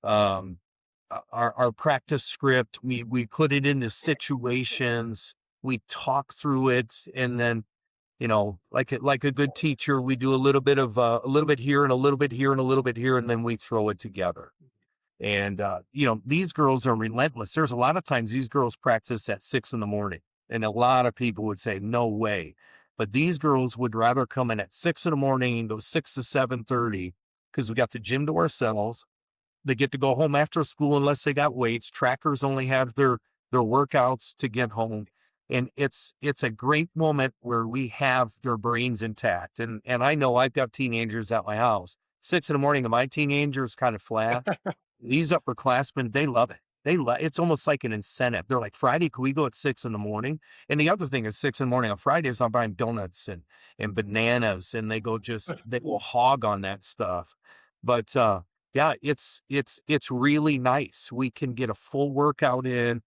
our practice script. We put it into situations. We talk through it, and then, like a good teacher, we do a little bit here and a little bit here and a little bit here, and then we throw it together. And, these girls are relentless. There's a lot of times these girls practice at 6 a.m. and a lot of people would say, no way. But these girls would rather come in at 6 a.m. and go 6 to 7:30 because we got the gym to ourselves. They get to go home after school unless they got weights. Trackers only have their workouts to get home. And it's a great moment where we have their brains intact. And I know I've got teenagers at my house. 6 a.m. and my teenager's kind of flat. These upperclassmen, they love it. It's almost like an incentive. They're like, Friday, can we go at 6 a.m? And the other thing is 6 a.m. on Fridays, I'm buying donuts and bananas, and they will hog on that stuff. But yeah, it's really nice. We can get a full workout in.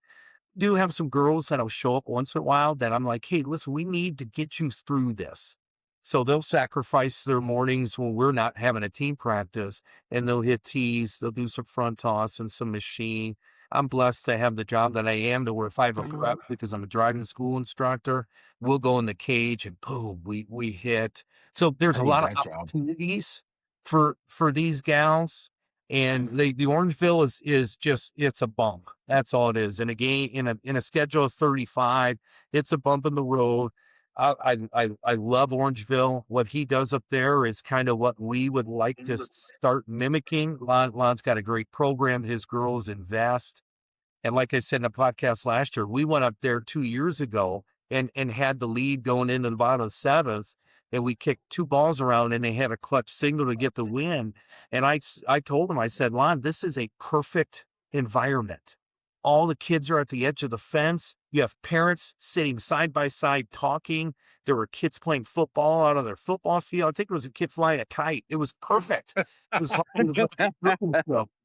Do have some girls that'll show up once in a while that I'm like, hey, listen, we need to get you through this. So they'll sacrifice their mornings when we're not having a team practice, and they'll hit tees, they'll do some front toss and some machine. I'm blessed to have the job that I am, to where if I have a prep because I'm a driving school instructor, we'll go in the cage and boom, we hit. So there's a lot of opportunities for these gals. And the Orangeville is just, it's a bump. That's all it is. And again, in a schedule of 35, it's a bump in the road. I love Orangeville. What he does up there is kind of what we would like to start mimicking. Lon's got a great program. His girls invest. And like I said in the podcast last year, we went up there 2 years ago and had the lead going into the bottom of the seventh. And we kicked 2 balls around, and they had a clutch signal to get the win. And I told him, I said, Lon, this is a perfect environment. All the kids are at the edge of the fence. You have parents sitting side by side talking. There were kids playing football out on their football field. I think there was a kid flying a kite. It was perfect.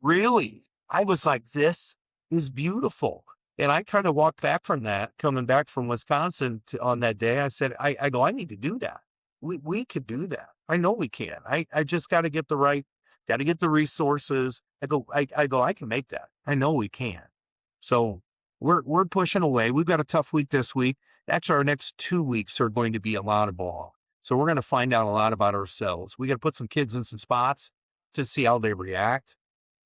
Really. I was like, this is beautiful. And I kind of walked back from that, coming back from Wisconsin on that day. I said, I go, I need to do that. We could do that. I know we can. I just got to get the resources. I go, I can make that. I know we can. So we're pushing away. We've got a tough week this week. Actually, our next 2 weeks are going to be a lot of ball. So we're going to find out a lot about ourselves. We got to put some kids in some spots to see how they react.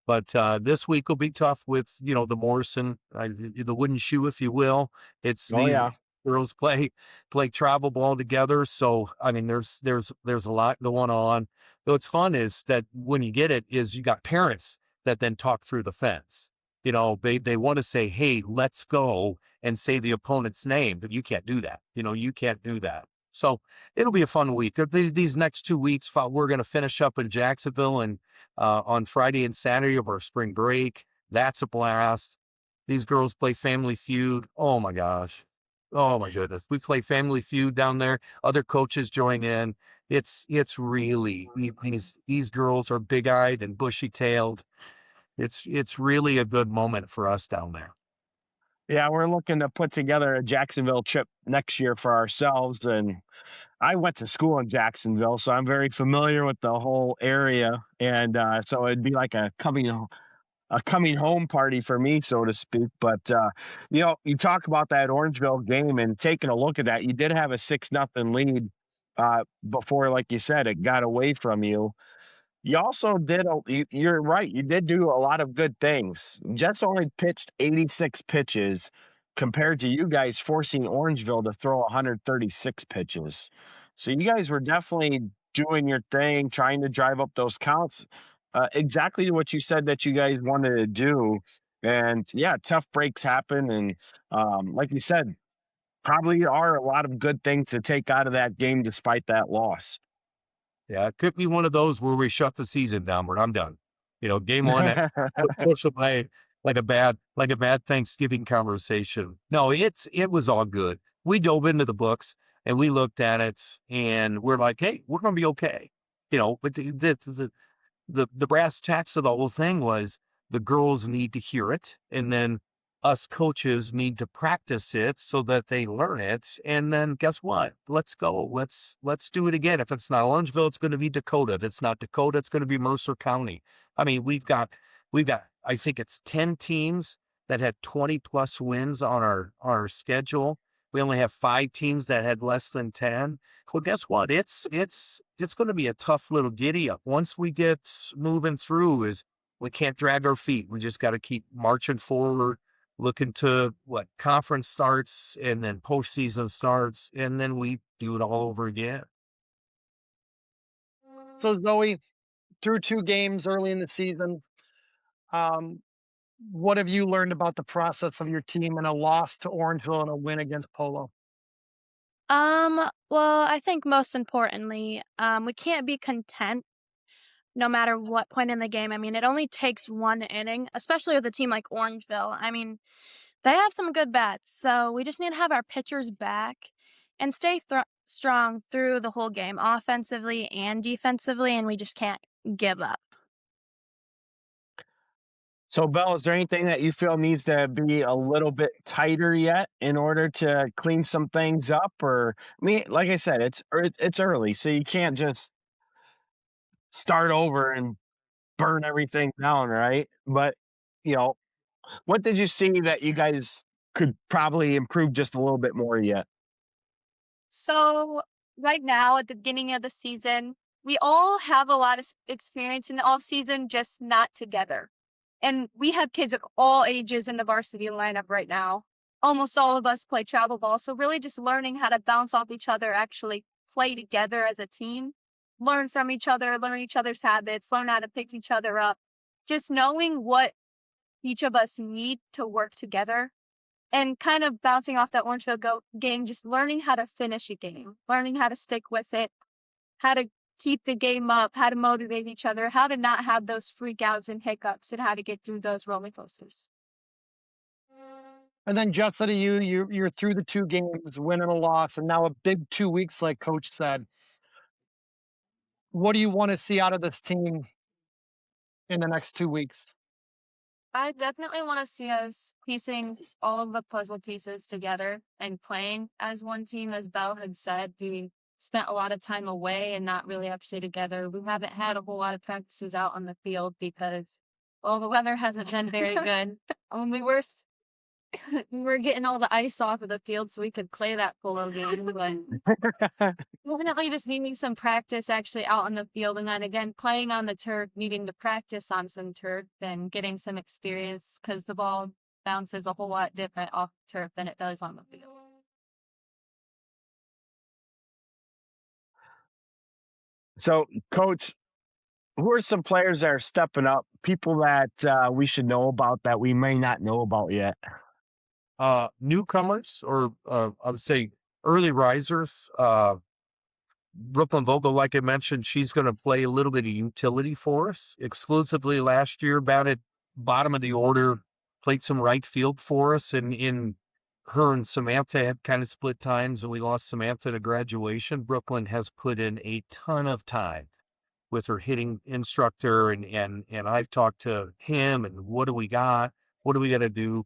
But this week will be tough with, the Morrison, the wooden shoe, if you will. It's Oh these yeah. girls play travel ball together. So, I mean, there's a lot going on. What's fun is that when you get it is you got parents that then talk through the fence. They want to say, hey, let's go and say the opponent's name, but you can't do that. You can't do that. So it'll be a fun week. These next 2 weeks, we're going to finish up in Jacksonville and on Friday and Saturday of our spring break. That's a blast. These girls play Family Feud. Oh my gosh. Oh my goodness. We play Family Feud down there. Other coaches join in. It's really, these girls are big-eyed and bushy-tailed. It's really a good moment for us down there. Yeah, we're looking to put together a Jacksonville trip next year for ourselves. And I went to school in Jacksonville, so I'm very familiar with the whole area. And so it'd be like a coming home party for me, so to speak. But you talk about that Orangeville game and taking a look at that. You did have a 6-0 lead before, like you said, it got away from you. You also did, you're right, you did do a lot of good things. Jets only pitched 86 pitches compared to you guys forcing Orangeville to throw 136 pitches. So you guys were definitely doing your thing, trying to drive up those counts. Exactly what you said that you guys wanted to do. And yeah, tough breaks happen. And like you said, probably are a lot of good things to take out of that game despite that loss. Yeah, it could be one of those where we shut the season down, where I'm done. Game one, that's push away like a bad Thanksgiving conversation. No, it was all good. We dove into the books and we looked at it and we're like, hey, we're gonna be okay. But the brass tacks of the whole thing was the girls need to hear it, and then us coaches need to practice it so that they learn it. And then guess what? Let's go. Let's do it again. If it's not Orangeville, it's going to be Dakota. If it's not Dakota, it's going to be Mercer County. I mean, we've got I think it's 10 teams that had 20 plus wins on our schedule. We only have 5 teams that had less than 10. Well, guess what? It's going to be a tough little giddy up. Once we get moving through, is we can't drag our feet. We just got to keep marching forward, looking to what conference starts and then postseason starts, and then we do it all over again. So Zoe, through 2 games early in the season, um, what have you learned about the process of your team in a loss to Orangeville and a win against Polo? Well, I think most importantly, we can't be content no matter what point in the game. I mean, it only takes 1 inning, especially with a team like Orangeville. I mean, they have some good bats, so we just need to have our pitchers back and stay strong through the whole game, offensively and defensively, and we just can't give up. So, Belle, is there anything that you feel needs to be a little bit tighter yet in order to clean some things up? Or, I mean, like I said, it's early, so you can't just start over and burn everything down, right? But, you know, what did you see that you guys could probably improve just a little bit more yet? So right now at the beginning of the season, we all have a lot of experience in the off season, just not together. And we have kids of all ages in the varsity lineup right now. Almost all of us play travel ball. So really just learning how to bounce off each other, actually play together as a team, learn from each other, learn each other's habits, learn how to pick each other up. Just knowing what each of us need to work together and kind of bouncing off that Orangeville game, just learning how to finish a game, learning how to stick with it, how to keep the game up, how to motivate each other, how to not have those freakouts and hiccups, and how to get through those roller coasters. And then Jessa, to you're through the 2 games, win and a loss, and now a big 2 weeks, like Coach said. What do you want to see out of this team in the next 2 weeks? I definitely want to see us piecing all of the puzzle pieces together and playing as one team. As Belle had said, we spent a lot of time away and not really actually together. We haven't had a whole lot of practices out on the field because, well, the weather hasn't been very good. We were we're getting all the ice off of the field so we could play that polo game. But definitely just needing some practice actually out on the field. And then again, playing on the turf, needing to practice on some turf and getting some experience because the ball bounces a whole lot different off the turf than it does on the field. So, Coach, who are some players that are stepping up? People that we should know about that we may not know about yet. Newcomers, or I would say early risers. Brooklyn Vogel, like I mentioned, she's going to play a little bit of utility for us exclusively last year, batted bottom of the order, played some right field for us. And in her and Samantha had kind of split times, and we lost Samantha to graduation. Brooklyn has put in a ton of time with her hitting instructor, and I've talked to him, and what do we got? What do we got to do?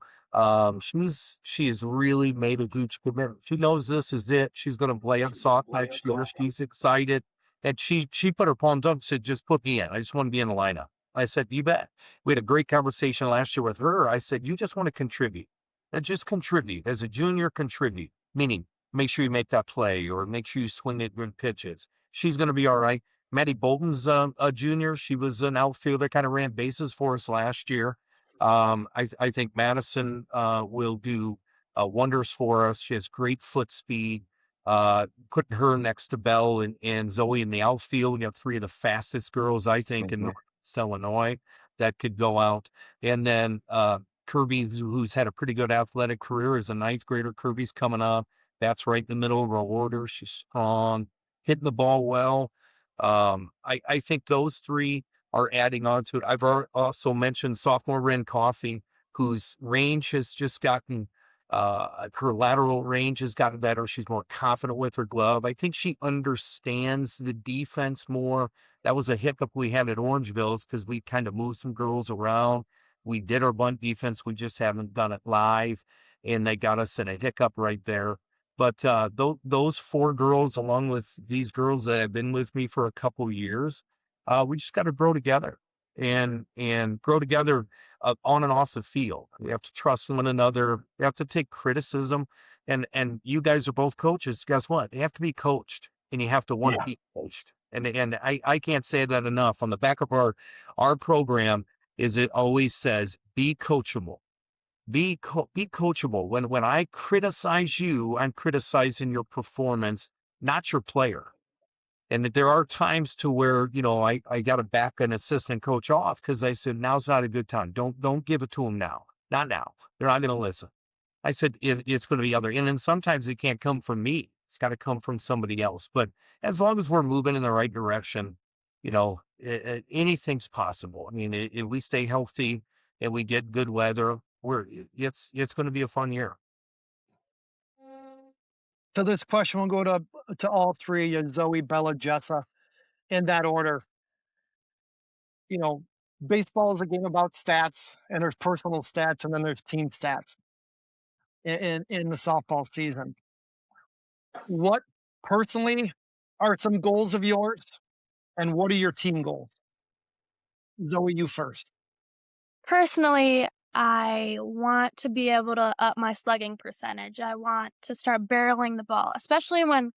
She has really made a huge commitment. She knows this is it. She's going to play on soft next year. She's excited, and she put her palms up and said, "Just put me in. I just want to be in the lineup." I said, "You bet." We had a great conversation last year with her. I said, "You just want to contribute, and just contribute as a junior. Contribute, meaning make sure you make that play or make sure you swing at good pitches." She's going to be all right. Maddie Bolton's a junior. She was an outfielder, kind of ran bases for us last year. I think Madison will do wonders for us. She has great foot speed. Putting her next to Belle and Zoe in the outfield, we have three of the fastest girls, I think, in Northeast Illinois that could go out. And then Kirby, who's had a pretty good athletic career as a ninth grader. Kirby's coming up. That's right in the middle of our order. She's strong, hitting the ball well. I think those three are adding on to it. I've also mentioned sophomore Ren Coffey, whose range has just gotten, her lateral range has gotten better. She's more confident with her glove. I think she understands the defense more. That was a hiccup we had at Orangeville because we kind of moved some girls around. We did our bunt defense. We just haven't done it live, and they got us in a hiccup right there. But those four girls, along with these girls that have been with me for a couple of years, we just got to grow together and grow together on and off the field. We have to trust one another. We have to take criticism. And you guys are both coaches. Guess what? You have to be coached, and you have to want to be coached. And I can't say that enough. On the back of our program is it always says, be coachable. Be coachable. When I criticize you, I'm criticizing your performance, not your player. And there are times to where, I got to back an assistant coach off because I said, now's not a good time. Don't give it to them now. Not now. They're not going to listen. I said, it's going to be other. And then sometimes it can't come from me. It's got to come from somebody else. But as long as we're moving in the right direction, anything's possible. I mean, if we stay healthy and we get good weather, it's going to be a fun year. So this question will go to all three, Zoe, Bella, Jessa, in that order. Baseball is a game about stats, and there's personal stats, and then there's team stats in the softball season. What personally are some goals of yours, and what are your team goals? Zoe, you first. Personally, I want to be able to up my slugging percentage. I want to start barreling the ball, especially when,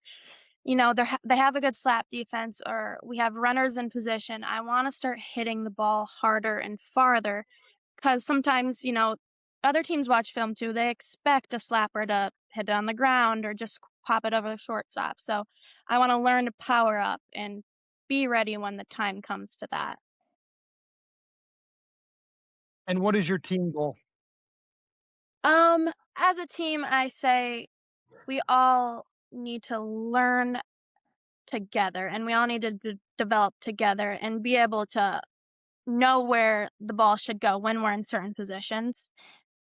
they have a good slap defense or we have runners in position. I want to start hitting the ball harder and farther because sometimes, other teams watch film too. They expect a slapper to hit it on the ground or just pop it over the shortstop. So I want to learn to power up and be ready when the time comes to that. And what is your team goal? As a team, I say we all need to learn together and we all need to develop together and be able to know where the ball should go when we're in certain positions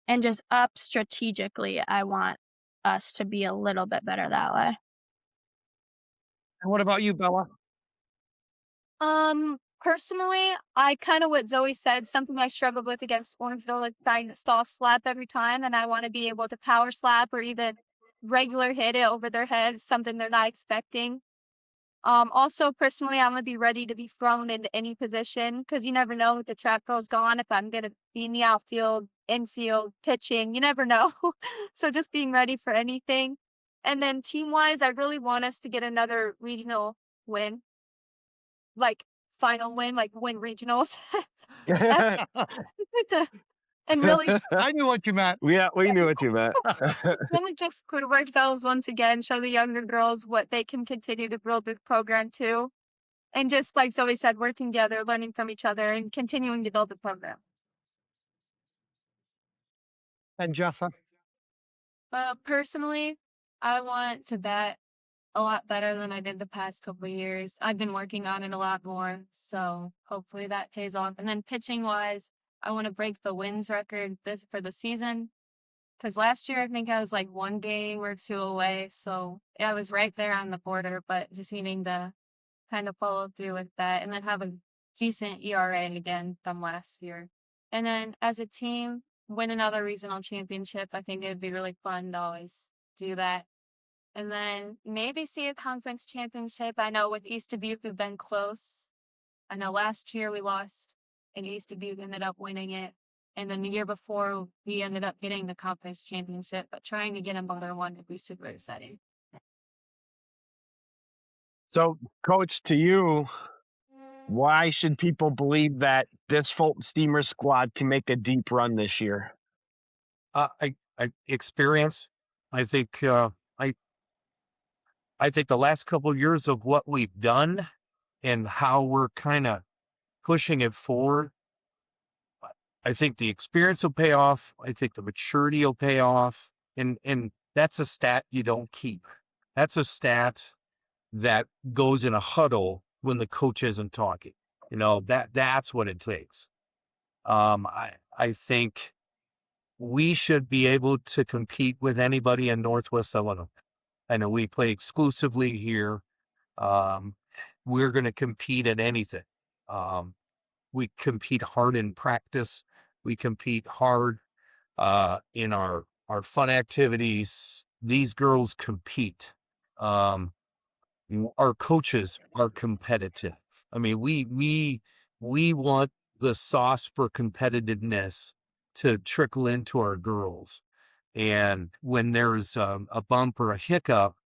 and just up strategically. I want us to be a little bit better that way. And what about you, Bella? Personally, I kind of what Zoe said, something I struggled with against Orangeville, like trying to soft slap every time, and I want to be able to power slap or even regular hit it over their heads, something they're not expecting. Also, personally, I'm going to be ready to be thrown into any position because you never know if the track goes gone, if I'm going to be in the outfield, infield, pitching, you never know. So just being ready for anything. And then team-wise, I really want us to get another regional win, like final win, like win regionals. That's and really I knew what you meant. Yeah, we knew what you meant. really just prove ourselves once again, show the younger girls what they can continue to build the program to. And just like Zoe said, working together, learning from each other, and continuing to build the program. And Jessa? Personally, I want to bat a lot better than I did the past couple of years. I've been working on it a lot more, so hopefully that pays off. And then pitching-wise, I want to break the wins record for the season. Because last year, I think I was like 1 game or 2 away, so I was right there on the border, but just needing to kind of follow through with that and then have a decent ERA again from last year. And then as a team, win another regional championship. I think it'd be really fun to always do that. And then maybe see a conference championship. I know with East Dubuque, we've been close. I know last year we lost and East Dubuque ended up winning it. And then the year before, we ended up getting the conference championship, but trying to get another one would be super exciting. So, Coach, to you, why should people believe that this Fulton Steamers squad can make a deep run this year? I experience. I think I think the last couple of years of what we've done and how we're kind of pushing it forward, I think the experience will pay off. I think the maturity will pay off. And that's a stat you don't keep. That's a stat that goes in a huddle when the coach isn't talking. You know, that's what it takes. I think we should be able to compete with anybody in Northwest Illinois. I know we play exclusively here. We're going to compete at anything. We compete hard in practice. We compete hard in our fun activities. These girls compete. Our coaches are competitive. I mean, we want the sauce for competitiveness to trickle into our girls. And when there's a bump or a hiccup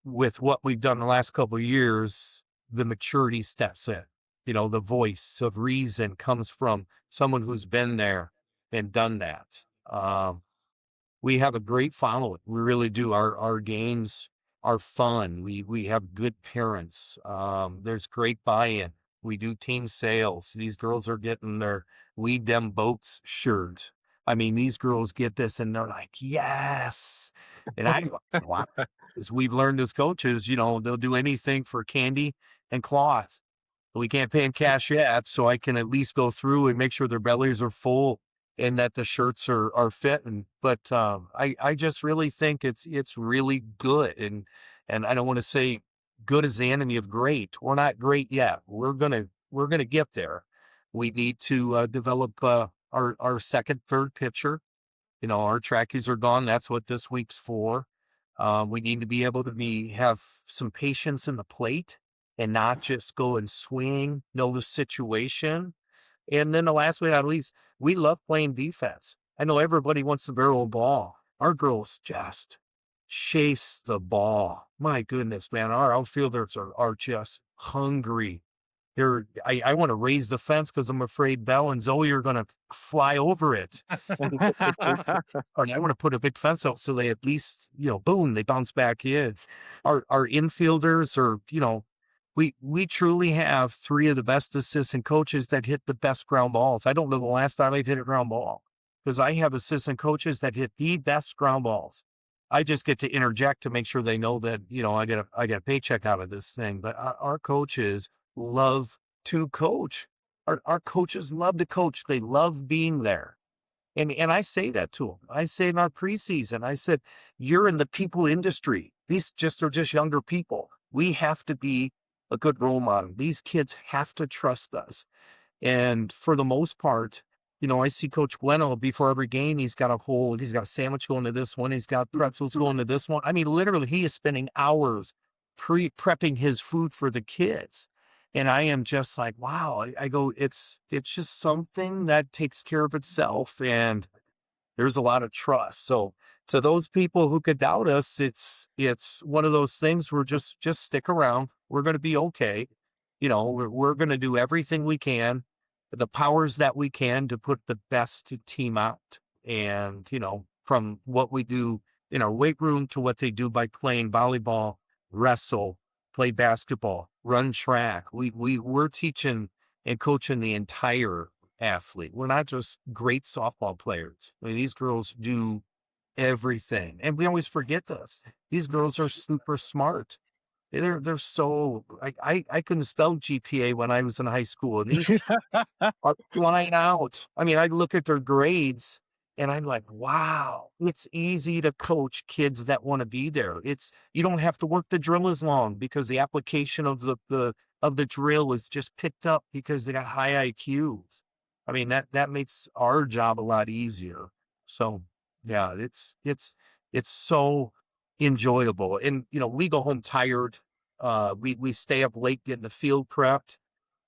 with what we've done the last couple of years, the maturity steps in. You know, the voice of reason comes from someone who's been there and done that. We have a great following. We really do. Our games are fun. We have good parents. There's great buy-in. We do team sales. These girls are getting their "We Dem Boats" shirt. I mean, these girls get this and they're like, yes. And as we've learned as coaches, you know, they'll do anything for candy and cloth. We can't pay in cash yet, so I can at least go through and make sure their bellies are full and that the shirts are fitting. But I just really think it's really good. And I don't want to say good is the enemy of great. We're not great yet. We're gonna get there. We need to develop our second, third pitcher. You know, our trackies are gone. That's what this week's for. We need to be able to have some patience in the plate and not just go and swing, know the situation. And then the last but not least, we love playing defense. I know everybody wants to barrel a ball. Our girls just chase the ball. My goodness, man, our outfielders are just hungry. I want to raise the fence because I'm afraid Belle and Zoe are going to fly over it. Or I want to put a big fence out so they at least, you know, boom, they bounce back in. Our infielders are, you know, we truly have 3 of the best assistant coaches that hit the best ground balls. I don't know the last time I've hit a ground ball because I have assistant coaches that hit the best ground balls. I just get to interject to make sure they know that, you know, I get a paycheck out of this thing. But our coaches love to coach. Our coaches love to coach. They love being there. And I say that to them. I say in our preseason, I said, you're in the people industry. These are just younger people. We have to be a good role model. These kids have to trust us. And for the most part, you know, I see Coach Bueno before every game. He's got a sandwich going to this one. He's got pretzels going to this one. I mean, literally, he is spending hours prepping his food for the kids. And I am just like, wow. I go, it's just something that takes care of itself, and there's a lot of trust. So to those people who could doubt us, it's one of those things where just stick around. We're going to be okay. We're going to do everything we can, the powers that we can, to put the best team out. And, from what we do in our weight room to what they do by playing volleyball, wrestle, play basketball, run track. We're teaching and coaching the entire athlete. We're not just great softball players. I mean, these girls do everything. And we always forget this. These girls are super smart. They're so, I couldn't spell GPA when I was in high school, and these are flying out. I mean, I look at their grades and I'm like, wow, it's easy to coach kids that want to be there. You don't have to work the drill as long, because the application of the drill is just picked up because they got high IQs. I mean, that makes our job a lot easier. So yeah, it's so enjoyable. And, we go home tired. We stay up late getting the field prepped.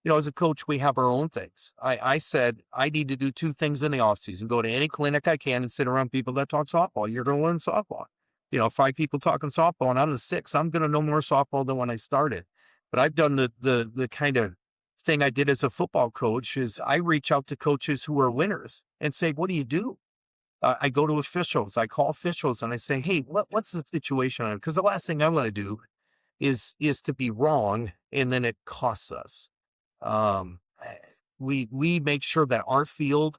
As a coach, we have our own things. I said, I need to do two things in the off season: go to any clinic I can and sit around people that talk softball. You're going to learn softball. 5 people talking softball, and I'm the sixth. I'm going to know more softball than when I started. But I've done the kind of thing I did as a football coach is I reach out to coaches who are winners and say, what do you do? I go to officials. I call officials and I say, hey, what's the situation? Because the last thing I want to do is to be wrong, and then it costs us. We make sure that our field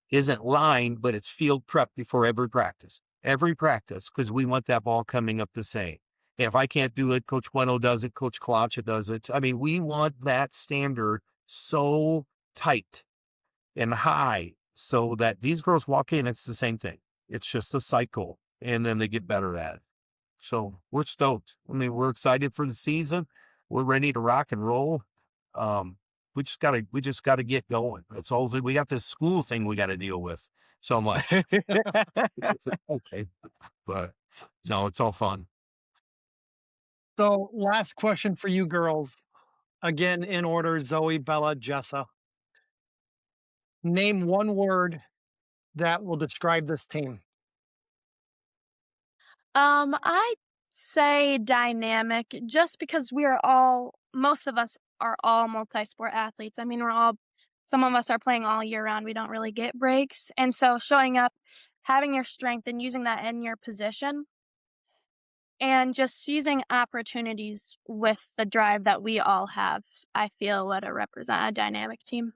isn't lined, but it's field prep before every practice, because we want that ball coming up the same. If I can't do it, Coach Bueno does it, Coach Kalacha does it. I mean, we want that standard so tight and high so that these girls walk in, it's the same thing. It's just a cycle, and then they get better at it. So we're stoked. I mean, we're excited for the season. We're ready to rock and roll. We just gotta get going. That's all. We got this school thing we got to deal with so much. Okay, but no, it's all fun. So, last question for you girls. Again, in order: Zoe, Bella, Jessa. Name one word that will describe this team. I'd say dynamic, just because most of us are all multi-sport athletes. I mean, some of us are playing all year round. We don't really get breaks. And so showing up, having your strength and using that in your position, and just seizing opportunities with the drive that we all have, I feel would represent a dynamic team.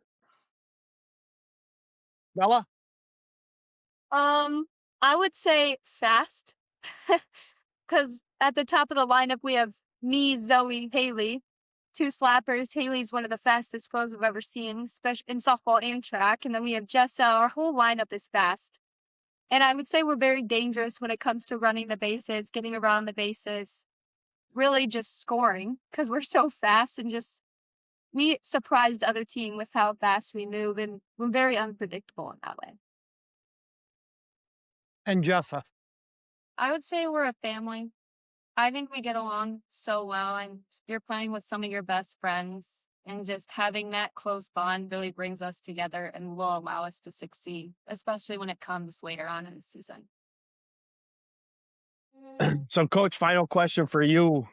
Bella? I would say fast, because at the top of the lineup we have me, Zoe, Haley, two slappers. Haley's one of the fastest girls I've ever seen, especially in softball and track. And then we have Jessa. Our whole lineup is fast. And I would say we're very dangerous when it comes to running the bases, getting around the bases, really just scoring, because we're so fast, and we surprise the other team with how fast we move, and we're very unpredictable in that way. And Jessa? I would say we're a family. I think we get along so well, and you're playing with some of your best friends, and just having that close bond really brings us together and will allow us to succeed, especially when it comes later on in the season. So, Coach, final question for you.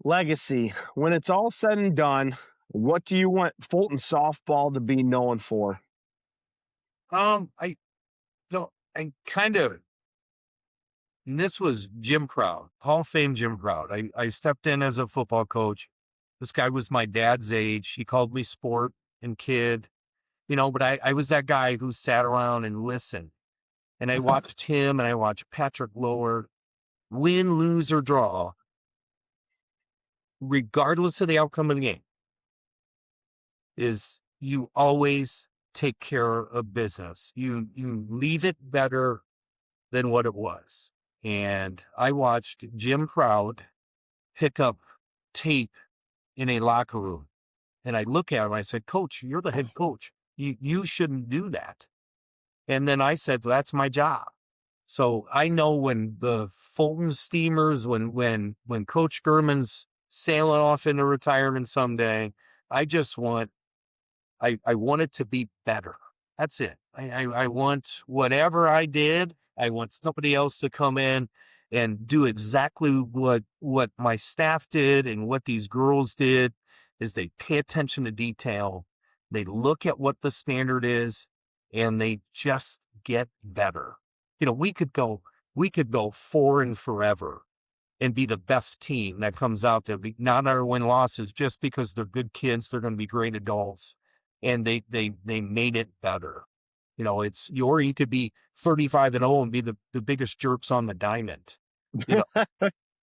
Legacy. When it's all said and done, what do you want Fulton Softball to be known for? I kind of, and this was Jim Proud, Hall of Fame Jim Proud. I stepped in as a football coach. This guy was my dad's age. He called me sport and kid, but I was that guy who sat around and listened. And I watched him, and I watched Patrick Lower win, lose, or draw, regardless of the outcome of the game, is you always take care of business. You leave it better than what it was. And I watched Jim Proud pick up tape in a locker room. And I look at him, I said, Coach, you're the head coach. You shouldn't do that. And then I said, well, that's my job. So I know when the Fulton Steamers, when Coach Germann's sailing off into retirement someday. I just want, I want it to be better. That's it. I want whatever I did, I want somebody else to come in and do exactly what my staff did and what these girls did, is they pay attention to detail. They look at what the standard is and they just get better. You know, we could go foreign forever and be the best team that comes out there, not our win losses, just because they're good kids, they're going to be great adults, and they made it better. You know, or you could be 35-0 and be the biggest jerks on the diamond. You know,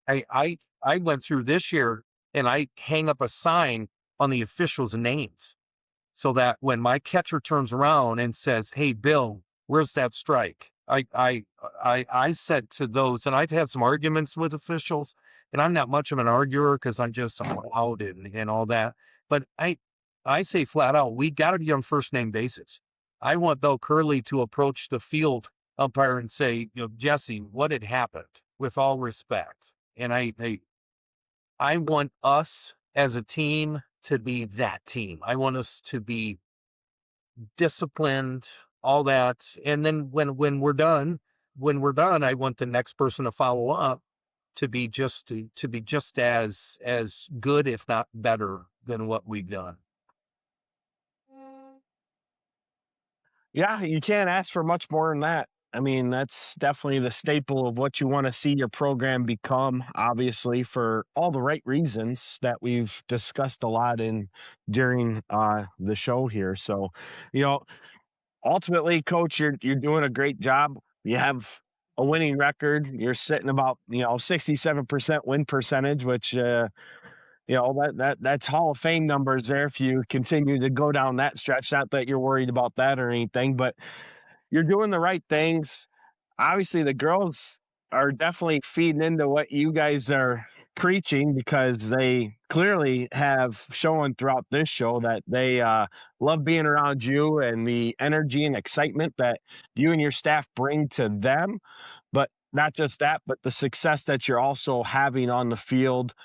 I went through this year and I hang up a sign on the officials' names so that when my catcher turns around and says, "Hey, Bill, where's that strike?" I said to those, and I've had some arguments with officials, and I'm not much of an arguer because I'm loud and all that. But I say flat out, we got to be on first name basis. I want Belle Curley to approach the field umpire and say, you know, "Jesse, what had happened? With all respect." And I want us as a team to be that team. I want us to be disciplined, all that. And then when we're done, I want the next person to follow up to be just as good, if not better, than what we've done. Yeah, you can't ask for much more than that. I mean, that's definitely the staple of what you want to see your program become, obviously, for all the right reasons that we've discussed a lot during the show here. So, you know, ultimately, Coach, you're doing a great job. You have a winning record. You're sitting about 67% win percentage, which that's Hall of Fame numbers there if you continue to go down that stretch. Not that you're worried about that or anything, but you're doing the right things. Obviously, the girls are definitely feeding into what you guys are preaching, because they clearly have shown throughout this show that they love being around you and the energy and excitement that you and your staff bring to them. But not just that, but the success that you're also having on the field,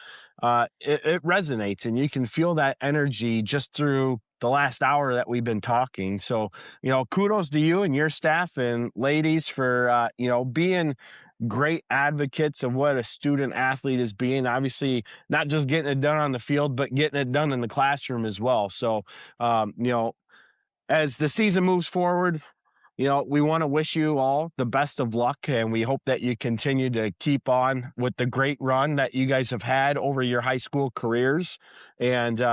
it resonates, and you can feel that energy just through the last hour that we've been talking. So, kudos to you and your staff and ladies for, being great advocates of what a student athlete is being. Obviously, not just getting it done on the field, but getting it done in the classroom as well. So, as the season moves forward, we want to wish you all the best of luck, and we hope that you continue to keep on with the great run that you guys have had over your high school careers, and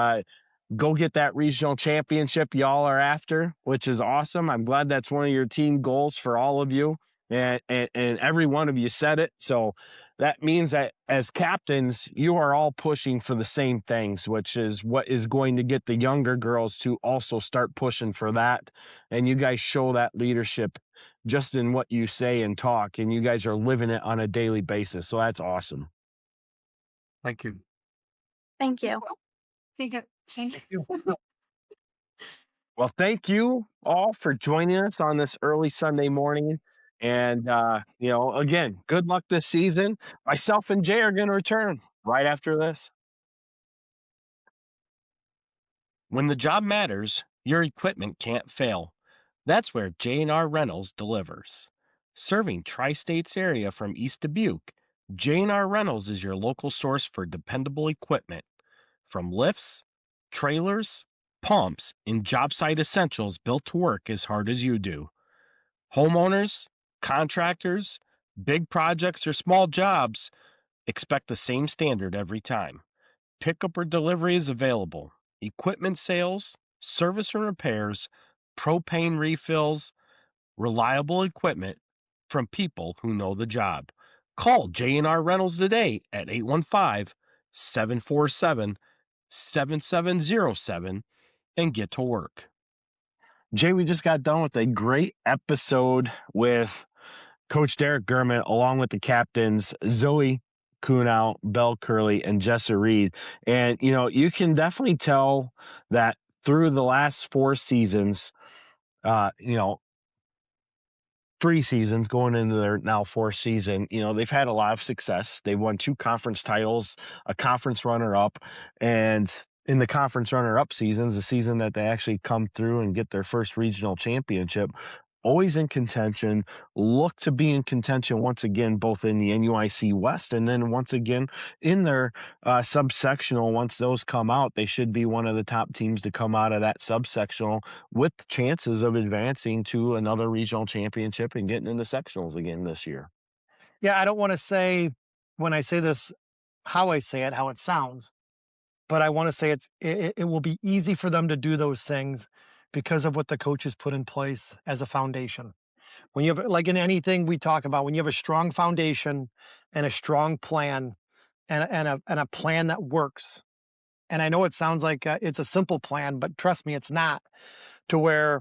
go get that regional championship y'all are after, which is awesome. I'm glad that's one of your team goals for all of you, and every one of you said it. So that means that as captains, you are all pushing for the same things, which is what is going to get the younger girls to also start pushing for that. And you guys show that leadership just in what you say and talk, and you guys are living it on a daily basis. So that's awesome. Thank you. Thank you. Thank you. Well, thank you all for joining us on this early Sunday morning. And, again, good luck this season. Myself and Jay are going to return right after this. When the job matters, your equipment can't fail. That's where J&R Rentals delivers. Serving Tri-States area from East Dubuque, J&R Rentals is your local source for dependable equipment. From lifts, trailers, pumps, and job site essentials built to work as hard as you do. Homeowners, contractors, big projects or small jobs, expect the same standard every time. Pickup or delivery is available. Equipment sales, service and repairs, propane refills, reliable equipment from people who know the job. Call J&R Rentals today at 815-747-7707 and get to work. Jay, we just got done with a great episode with Coach Derek Germann, along with the captains, Zoe Kunau, Belle Curley, and Jessa Read. And, you can definitely tell that through the last 4 seasons, 3 seasons going into their now 4th season, they've had a lot of success. They won 2 conference titles, a conference runner-up, and in the conference runner-up seasons, the season that they actually come through and get their first regional championship, always in contention, look to be in contention once again, both in the NUIC West and then once again in their subsectional. Once those come out, they should be one of the top teams to come out of that subsectional with chances of advancing to another regional championship and getting into sectionals again this year. Yeah, I don't want to say when I say this how I say it, how it sounds, but I want to say it will be easy for them to do those things because of what the coaches put in place as a foundation. When you have, like in anything we talk about, when you have a strong foundation and a strong plan and a plan that works. And I know it sounds like it's a simple plan, but trust me, it's not. To where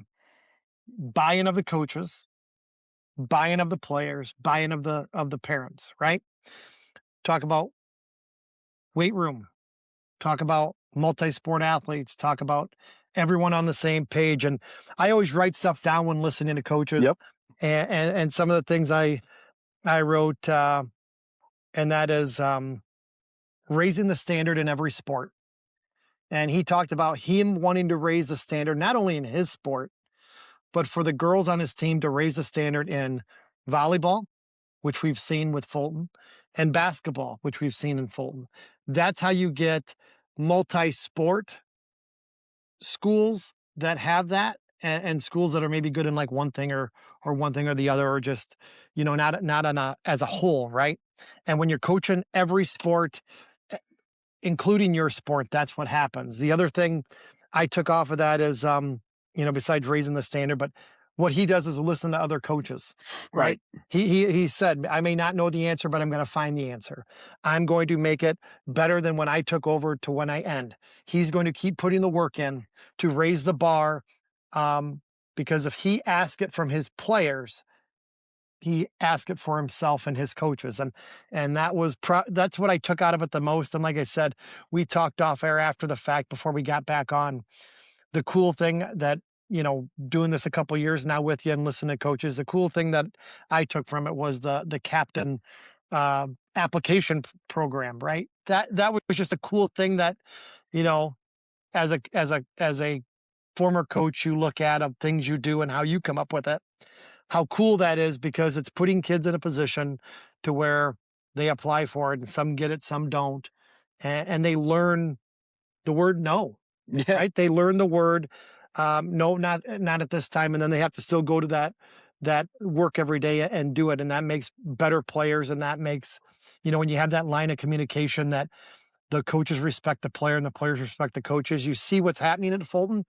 buy-in of the coaches, buy-in of the players, buy-in of the parents, right? Talk about weight room, talk about multi-sport athletes, talk about everyone on the same page. And I always write stuff down when listening to coaches. Yep. And some of the things I wrote, and that is raising the standard in every sport. And he talked about him wanting to raise the standard, not only in his sport, but for the girls on his team to raise the standard in volleyball, which we've seen with Fulton, and basketball, which we've seen in Fulton. That's how you get multi-sport schools that have that, and schools that are maybe good in like one thing or one thing or the other, or just, not on a, as a whole, right? And when you're coaching every sport, including your sport, that's what happens. The other thing I took off of that is, besides raising the standard, but what he does is listen to other coaches, right? He said, I may not know the answer, but I'm going to find the answer. I'm going to make it better than when I took over to when I end. He's going to keep putting the work in to raise the bar, because if he asks it from his players, he asked it for himself and his coaches. And that was that's what I took out of it the most. And like I said, we talked off air after the fact before we got back on. The cool thing that, doing this a couple of years now with you and listening to coaches, the cool thing that I took from it was the captain application program, right? That was just a cool thing that, as a former coach, you look at of things you do and how you come up with it. How cool that is, because it's putting kids in a position to where they apply for it, and some get it, some don't. And they learn the word no, Yeah. right? They learn the word no, not at this time. And then they have to still go to that work every day and do it. And that makes better players. And that makes, when you have that line of communication that the coaches respect the player and the players respect the coaches, you see what's happening at Fulton.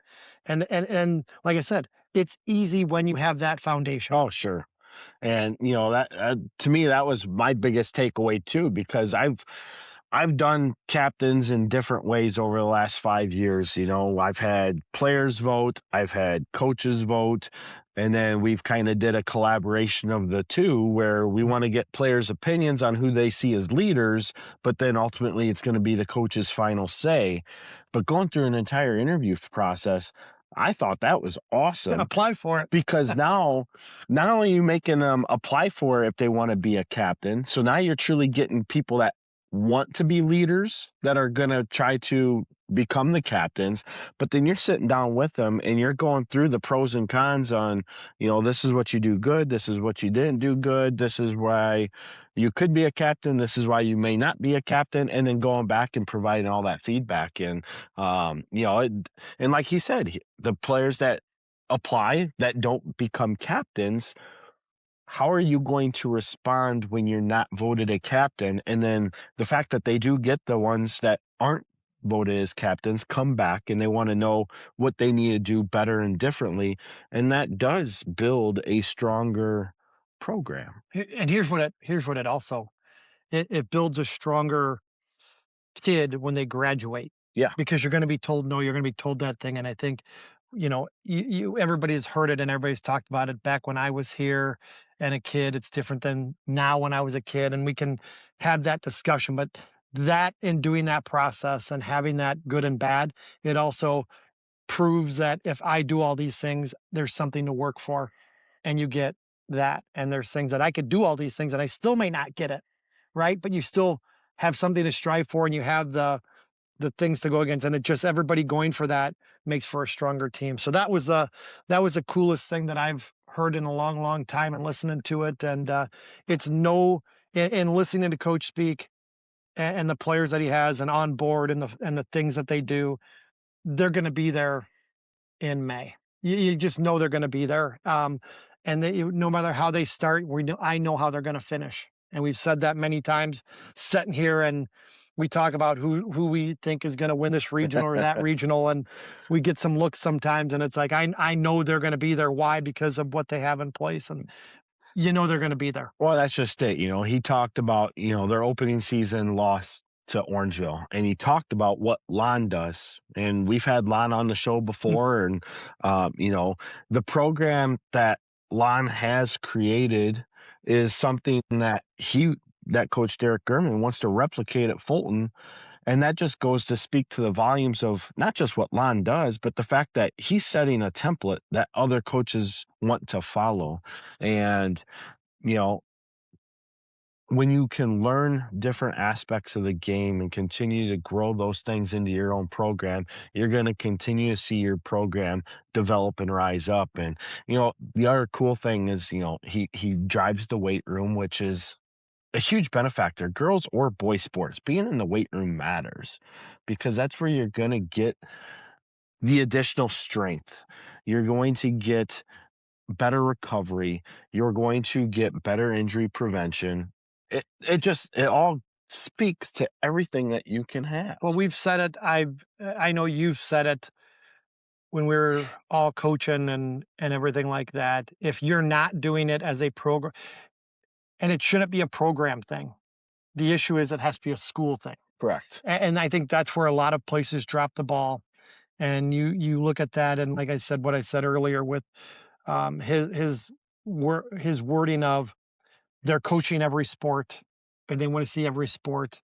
And like I said, it's easy when you have that foundation. Oh, sure. And that to me, that was my biggest takeaway too, because I've done captains in different ways over the last 5 years. I've had players vote, I've had coaches vote, and then we've kind of did a collaboration of the two where we want to get players' opinions on who they see as leaders, but then ultimately it's going to be the coach's final say. But going through an entire interview process, I thought that was awesome. Apply for it. Because now, not only are you making them apply for it if they want to be a captain, so now you're truly getting people that want to be leaders that are going to try to become the captains, but then you're sitting down with them and you're going through the pros and cons on, this is what you do good, this is what you didn't do good, this is why you could be a captain, this is why you may not be a captain, and then going back and providing all that feedback. And, and like he said, the players that apply that don't become captains, how are you going to respond when you're not voted a captain? And then the fact that they do get the ones that aren't voted as captains come back and they want to know what they need to do better and differently. And that does build a stronger program. And here's what it also, it builds a stronger kid when they graduate. Yeah. Because you're going to be told no, you're going to be told that thing. And I think, everybody's heard it and everybody's talked about it back when I was here and a kid. It's different than now when I was a kid, and we can have that discussion. But that, in doing that process and having that good and bad, it also proves that if I do all these things, there's something to work for, and you get that. And there's things that I could do all these things and I still may not get it, right? But you still have something to strive for and you have the things to go against, and it just everybody going for that makes for a stronger team. So that was the coolest thing that I've heard in a long time, and listening to it. And it's no and listening to Coach speak and the players that he has and on board and the things that they do, they're going to be there in May. You just know they're going to be there. And no matter how they start, I know how they're going to finish. And we've said that many times, sitting here, and we talk about who we think is going to win this regional or that regional, and we get some looks sometimes, and it's like I know they're going to be there. Why? Because of what they have in place, and they're going to be there. Well, that's just it. He talked about their opening season loss to Orangeville, and he talked about what Lon does. And we've had Lon on the show before, and the program that Lon has created is something that Coach Derek Germann wants to replicate at Fulton. And that just goes to speak to the volumes of not just what Lon does, but the fact that he's setting a template that other coaches want to follow. And, when you can learn different aspects of the game and continue to grow those things into your own program, you're going to continue to see your program develop and rise up. And, the other cool thing is, he drives the weight room, which is a huge benefactor, girls or boy sports. Being in the weight room matters because that's where you're going to get the additional strength. You're going to get better recovery. You're going to get better injury prevention. It all speaks to everything that you can have. Well, we've said it. I know you've said it when we were all coaching and everything like that. If you're not doing it as a program, and it shouldn't be a program thing. The issue is it has to be a school thing. Correct. And I think that's where a lot of places drop the ball. And you look at that, and like I said, what I said earlier with his wording of they're coaching every sport, and they want to see every sport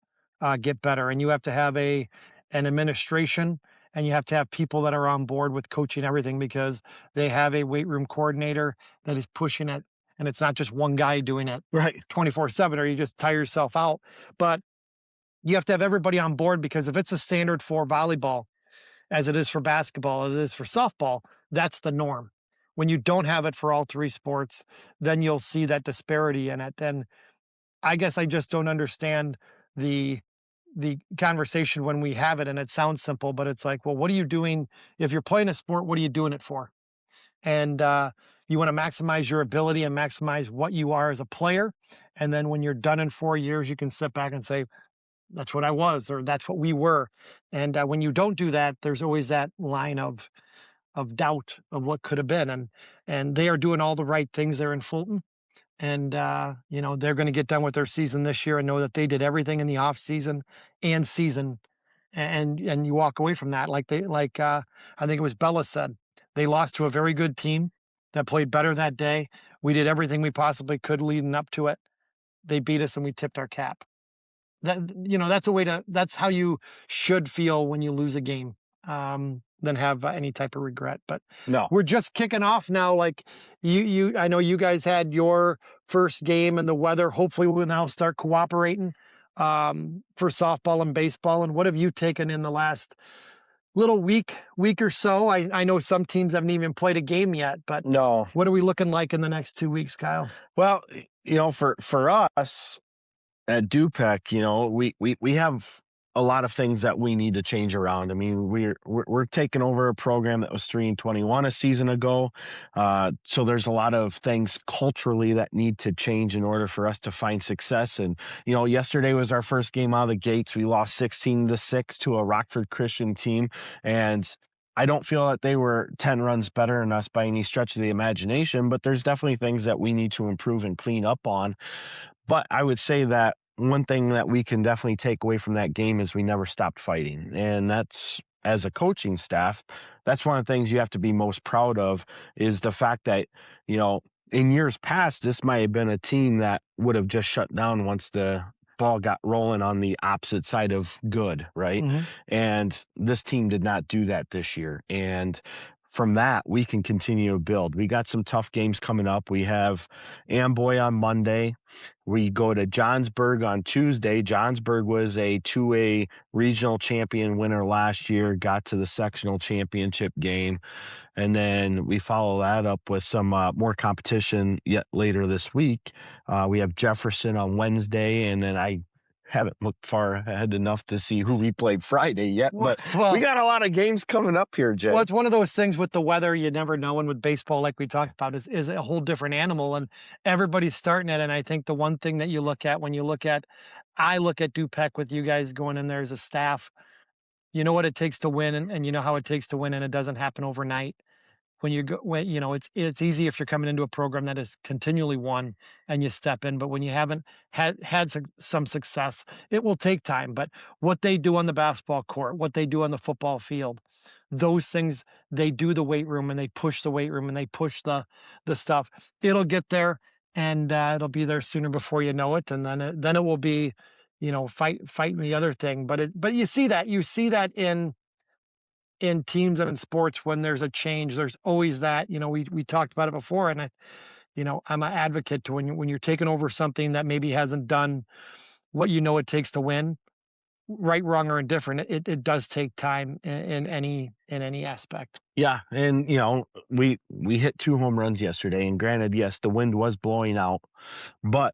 get better. And you have to have an administration, and you have to have people that are on board with coaching everything, because they have a weight room coordinator that is pushing it. And it's not just one guy doing it Right. 24/7, or you just tire yourself out. But you have to have everybody on board, because if it's a standard for volleyball, as it is for basketball, as it is for softball, that's the norm. When you don't have it for all three sports, then you'll see that disparity in it. And I guess I just don't understand the conversation when we have it, and it sounds simple, but it's like, well, what are you doing? If you're playing a sport, what are you doing it for? And you want to maximize your ability and maximize what you are as a player. And then when you're done in 4 years, you can sit back and say, that's what I was, or that's what we were. And when you don't do that, there's always that line of doubt of what could have been. And they are doing all the right things there in Fulton. And they're going to get done with their season this year and know that they did everything in the off season and season. And you walk away from that like I think it was Bella said, they lost to a very good team that played better that day. We did everything we possibly could leading up to it. They beat us and we tipped our cap. That's how you should feel when you lose a game, than have any type of regret. But no, we're just kicking off now. Like I know you guys had your first game and the weather. Hopefully we'll now start cooperating for softball and baseball. And what have you taken in the last little week or so? I know some teams haven't even played a game yet, but no. What are we looking like in the next 2 weeks, Kyle? Well, for us at DuPec, we have a lot of things that we need to change around. I mean, we're taking over a program that was 3-21 a season ago. So there's a lot of things culturally that need to change in order for us to find success. And, yesterday was our first game out of the gates. We lost 16-6 to a Rockford Christian team. And I don't feel that they were 10 runs better than us by any stretch of the imagination, but there's definitely things that we need to improve and clean up on. But I would say that one thing that we can definitely take away from that game is we never stopped fighting. And that's, as a coaching staff, that's one of the things you have to be most proud of, is the fact that, in years past, this might have been a team that would have just shut down once the ball got rolling on the opposite side of good, right? Mm-hmm. And this team did not do that this year. And from that, we can continue to build. We got some tough games coming up. We have Amboy on Monday. We go to Johnsburg on Tuesday. Johnsburg was a 2A regional champion winner last year, got to the sectional championship game. And then we follow that up with some more competition yet later this week. We have Jefferson on Wednesday, and then I haven't looked far ahead enough to see who we played Friday yet, but we got a lot of games coming up here, Jay. Well, it's one of those things with the weather, you never know. And with baseball, like we talked about, is a whole different animal, and everybody's starting it. And I think the one thing that you look at when you look at, I look at DuPec with you guys going in there as a staff, you know what it takes to win, and you know how it takes to win, and it doesn't happen overnight. When you go, when you know, it's easy if you're coming into a program that is continually won and you step in, but when you haven't had some success, it will take time. But what they do on the basketball court, what they do on the football field, those things, they do the weight room and they push the weight room and they push the stuff. It'll get there, and it'll be there sooner before you know it, and then it will be, fighting the other thing. But you see that in teams and in sports. When there's a change, there's always that. We talked about it before, and I'm an advocate to when you're taking over something that maybe hasn't done what it takes to win, right, wrong, or indifferent. It does take time in any aspect. Yeah, and we hit 2 home runs yesterday, and granted, yes, the wind was blowing out, but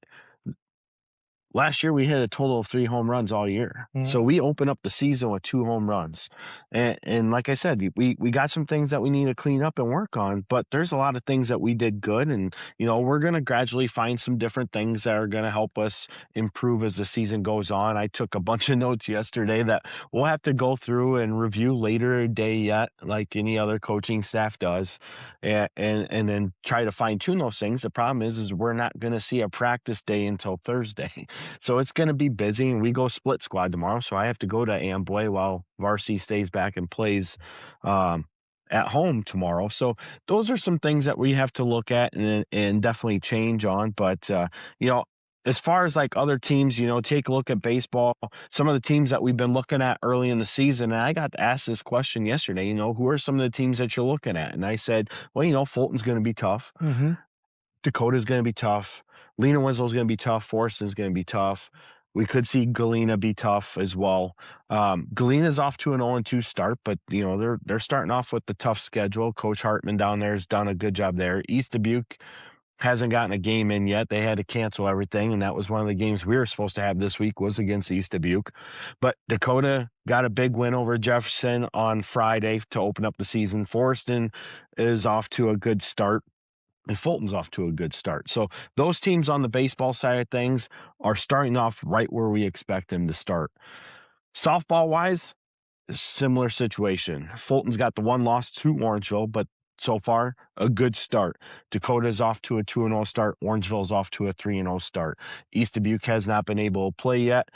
last year we hit a total of 3 home runs all year. Mhm. So we open up the season with 2 home runs. And like I said, we got some things that we need to clean up and work on, but there's a lot of things that we did good. And, we're going to gradually find some different things that are going to help us improve as the season goes on. I took a bunch of notes yesterday that we'll have to go through and review later day yet, like any other coaching staff does, and then try to fine tune those things. The problem is we're not going to see a practice day until Thursday. So it's going to be busy, and we go split squad tomorrow. So I have to go to Amboy while varsity stays back and plays at home tomorrow. So those are some things that we have to look at and definitely change on. But, as far as like other teams, take a look at baseball, some of the teams that we've been looking at early in the season. And I got asked this question yesterday, who are some of the teams that you're looking at? And I said, well, Fulton's going to be tough. Mm-hmm. Dakota's going to be tough. Lena Winslow's going to be tough. Forston's going to be tough. We could see Galena be tough as well. Galena's off to an 0-2 start, but they're starting off with the tough schedule. Coach Hartman down there has done a good job there. East Dubuque hasn't gotten a game in yet. They had to cancel everything, and that was one of the games we were supposed to have this week was against East Dubuque. But Dakota got a big win over Jefferson on Friday to open up the season. Forston is off to a good start. And Fulton's off to a good start. So those teams on the baseball side of things are starting off right where we expect them to start. Softball-wise, similar situation. Fulton's got the 1 loss to Orangeville, but so far, a good start. Dakota's off to a 2-0 start. Orangeville's off to a 3-0 start. East Dubuque has not been able to play yet.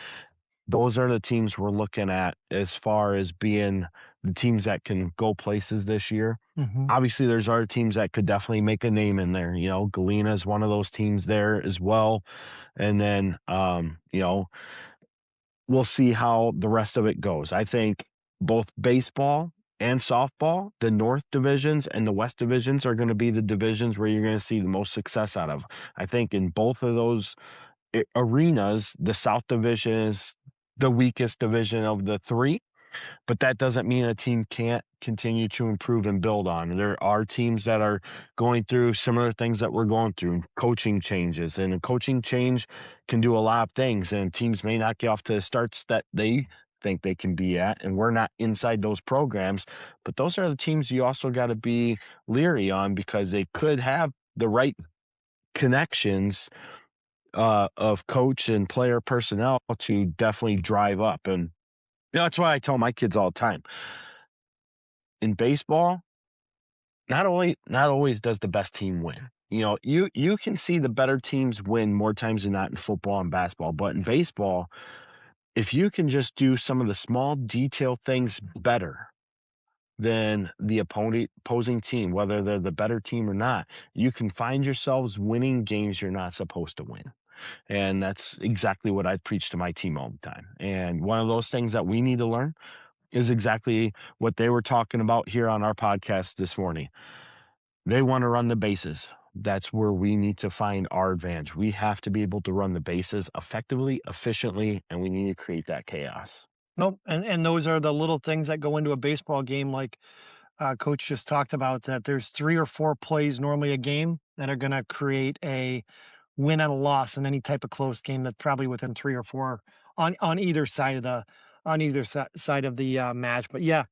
Those are the teams we're looking at as far as being the teams that can go places this year. Mm-hmm. Obviously, there's other teams that could definitely make a name in there. Galena is one of those teams there as well. And then, we'll see how the rest of it goes. I think both baseball and softball, the North divisions and the West divisions are going to be the divisions where you're going to see the most success out of. I think in both of those arenas, the South division is the weakest division of the 3, but that doesn't mean a team can't continue to improve and build on. There are teams that are going through similar things that we're going through, coaching changes, and a coaching change can do a lot of things, and teams may not get off to the starts that they think they can be at, and we're not inside those programs, but those are the teams you also got to be leery on because they could have the right connections of coach and player personnel to definitely drive up. And that's why I tell my kids all the time. In baseball, not always does the best team win. You can see the better teams win more times than not in football and basketball, but in baseball, if you can just do some of the small detailed things better than the opposing team, whether they're the better team or not, you can find yourselves winning games you're not supposed to win. And that's exactly what I preach to my team all the time. And one of those things that we need to learn is exactly what they were talking about here on our podcast this morning. They want to run the bases. That's where we need to find our advantage. We have to be able to run the bases effectively, efficiently, and we need to create that chaos. Nope. And those are the little things that go into a baseball game, like Coach just talked about, that there's 3 or 4 plays normally a game that are going to create a win and a loss in any type of close game. That's probably within 3 or 4 on either side of the side of the match. But yeah,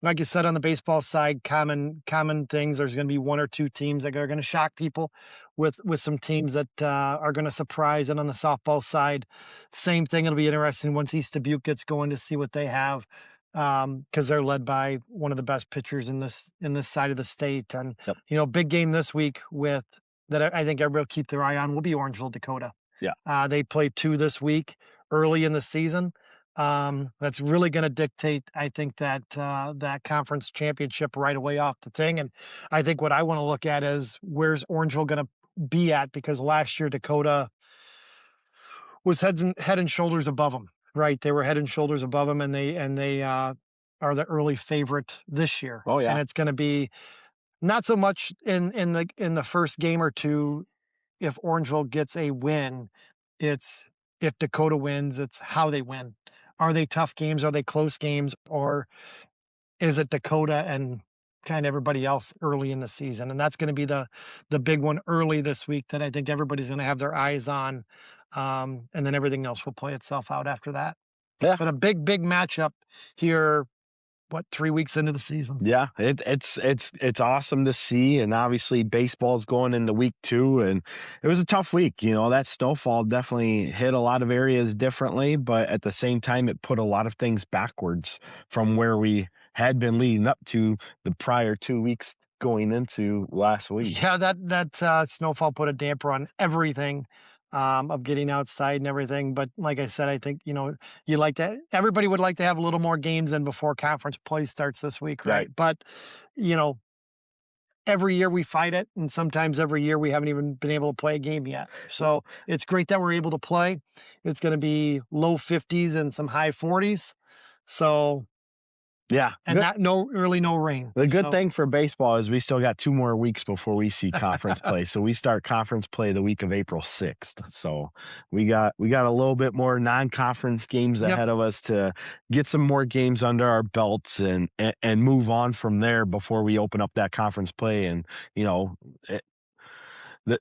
like you said, on the baseball side, common things. There's going to be 1 or 2 teams that are going to shock people with some teams that are going to surprise. And on the softball side, same thing. It'll be interesting once East Dubuque gets going to see what they have, because they're led by one of the best pitchers in this side of the state. And Yep. Big game this week with that I think everybody will keep their eye on will be Orangeville, Dakota. Yeah. They played 2 this week early in the season. That's really going to dictate, I think, that that conference championship right away off the thing. And I think what I want to look at is where's Orangeville going to be at, because last year Dakota was head and shoulders above them, right? They were head and shoulders above them, and they are the early favorite this year. Oh, yeah. And it's going to be not so much in the first game or two if Orangeville gets a win. It's if Dakota wins, it's how they win. Are they tough games? Are they close games? Or is it Dakota and kind of everybody else early in the season? And that's going to be the big one early this week that I think everybody's going to have their eyes on. And then everything else will play itself out after that. Yeah. But a big matchup here, 3 weeks into the season? Yeah, it's awesome to see, and obviously baseball's going into week 2, and it was a tough week. That snowfall definitely hit a lot of areas differently, but at the same time, it put a lot of things backwards from where we had been leading up to the prior 2 weeks going into last week. Yeah, that snowfall put a damper on everything, of getting outside and everything. But like I said, I think, everybody would like to have a little more games in before conference play starts this week, right? But, every year we fight it, and sometimes every year we haven't even been able to play a game yet. So it's great that we're able to play. It's going to be low 50s and some high 40s. So yeah, and no rain. The good thing for baseball is we still got 2 more weeks before we see conference play. So we start conference play the week of April 6th. So we got a little bit more non-conference games ahead of us to get some more games under our belts and move on from there before we open up that conference play. And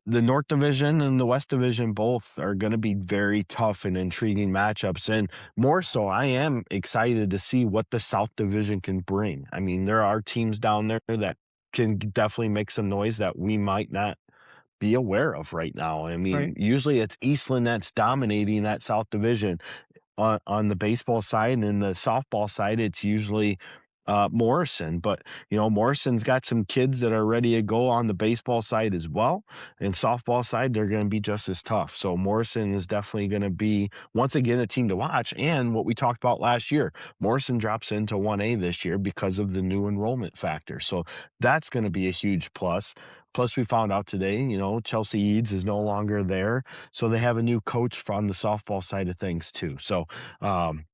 the North Division and the West Division both are going to be very tough and intriguing matchups. And more so, I am excited to see what the South Division can bring. I mean, there are teams down there that can definitely make some noise that we might not be aware of right now. I mean, usually it's Eastland that's dominating that South Division. On the baseball side, and in the softball side, it's usually Morrison. But, Morrison's got some kids that are ready to go on the baseball side as well. And softball side, they're going to be just as tough. So Morrison is definitely going to be, once again, a team to watch. And what we talked about last year, Morrison drops into 1A this year because of the new enrollment factor. So that's going to be a huge plus. Plus, we found out today, Chelsea Eads is no longer there. So they have a new coach from the softball side of things, too. So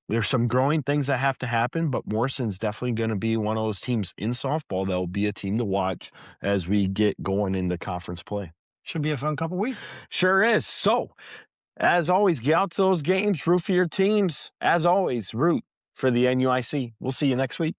there's some growing things that have to happen, but Morrison's definitely going to be one of those teams in softball that will be a team to watch as we get going into conference play. Should be a fun couple weeks. Sure is. So, as always, get out to those games, root for your teams. As always, root for the NUIC. We'll see you next week.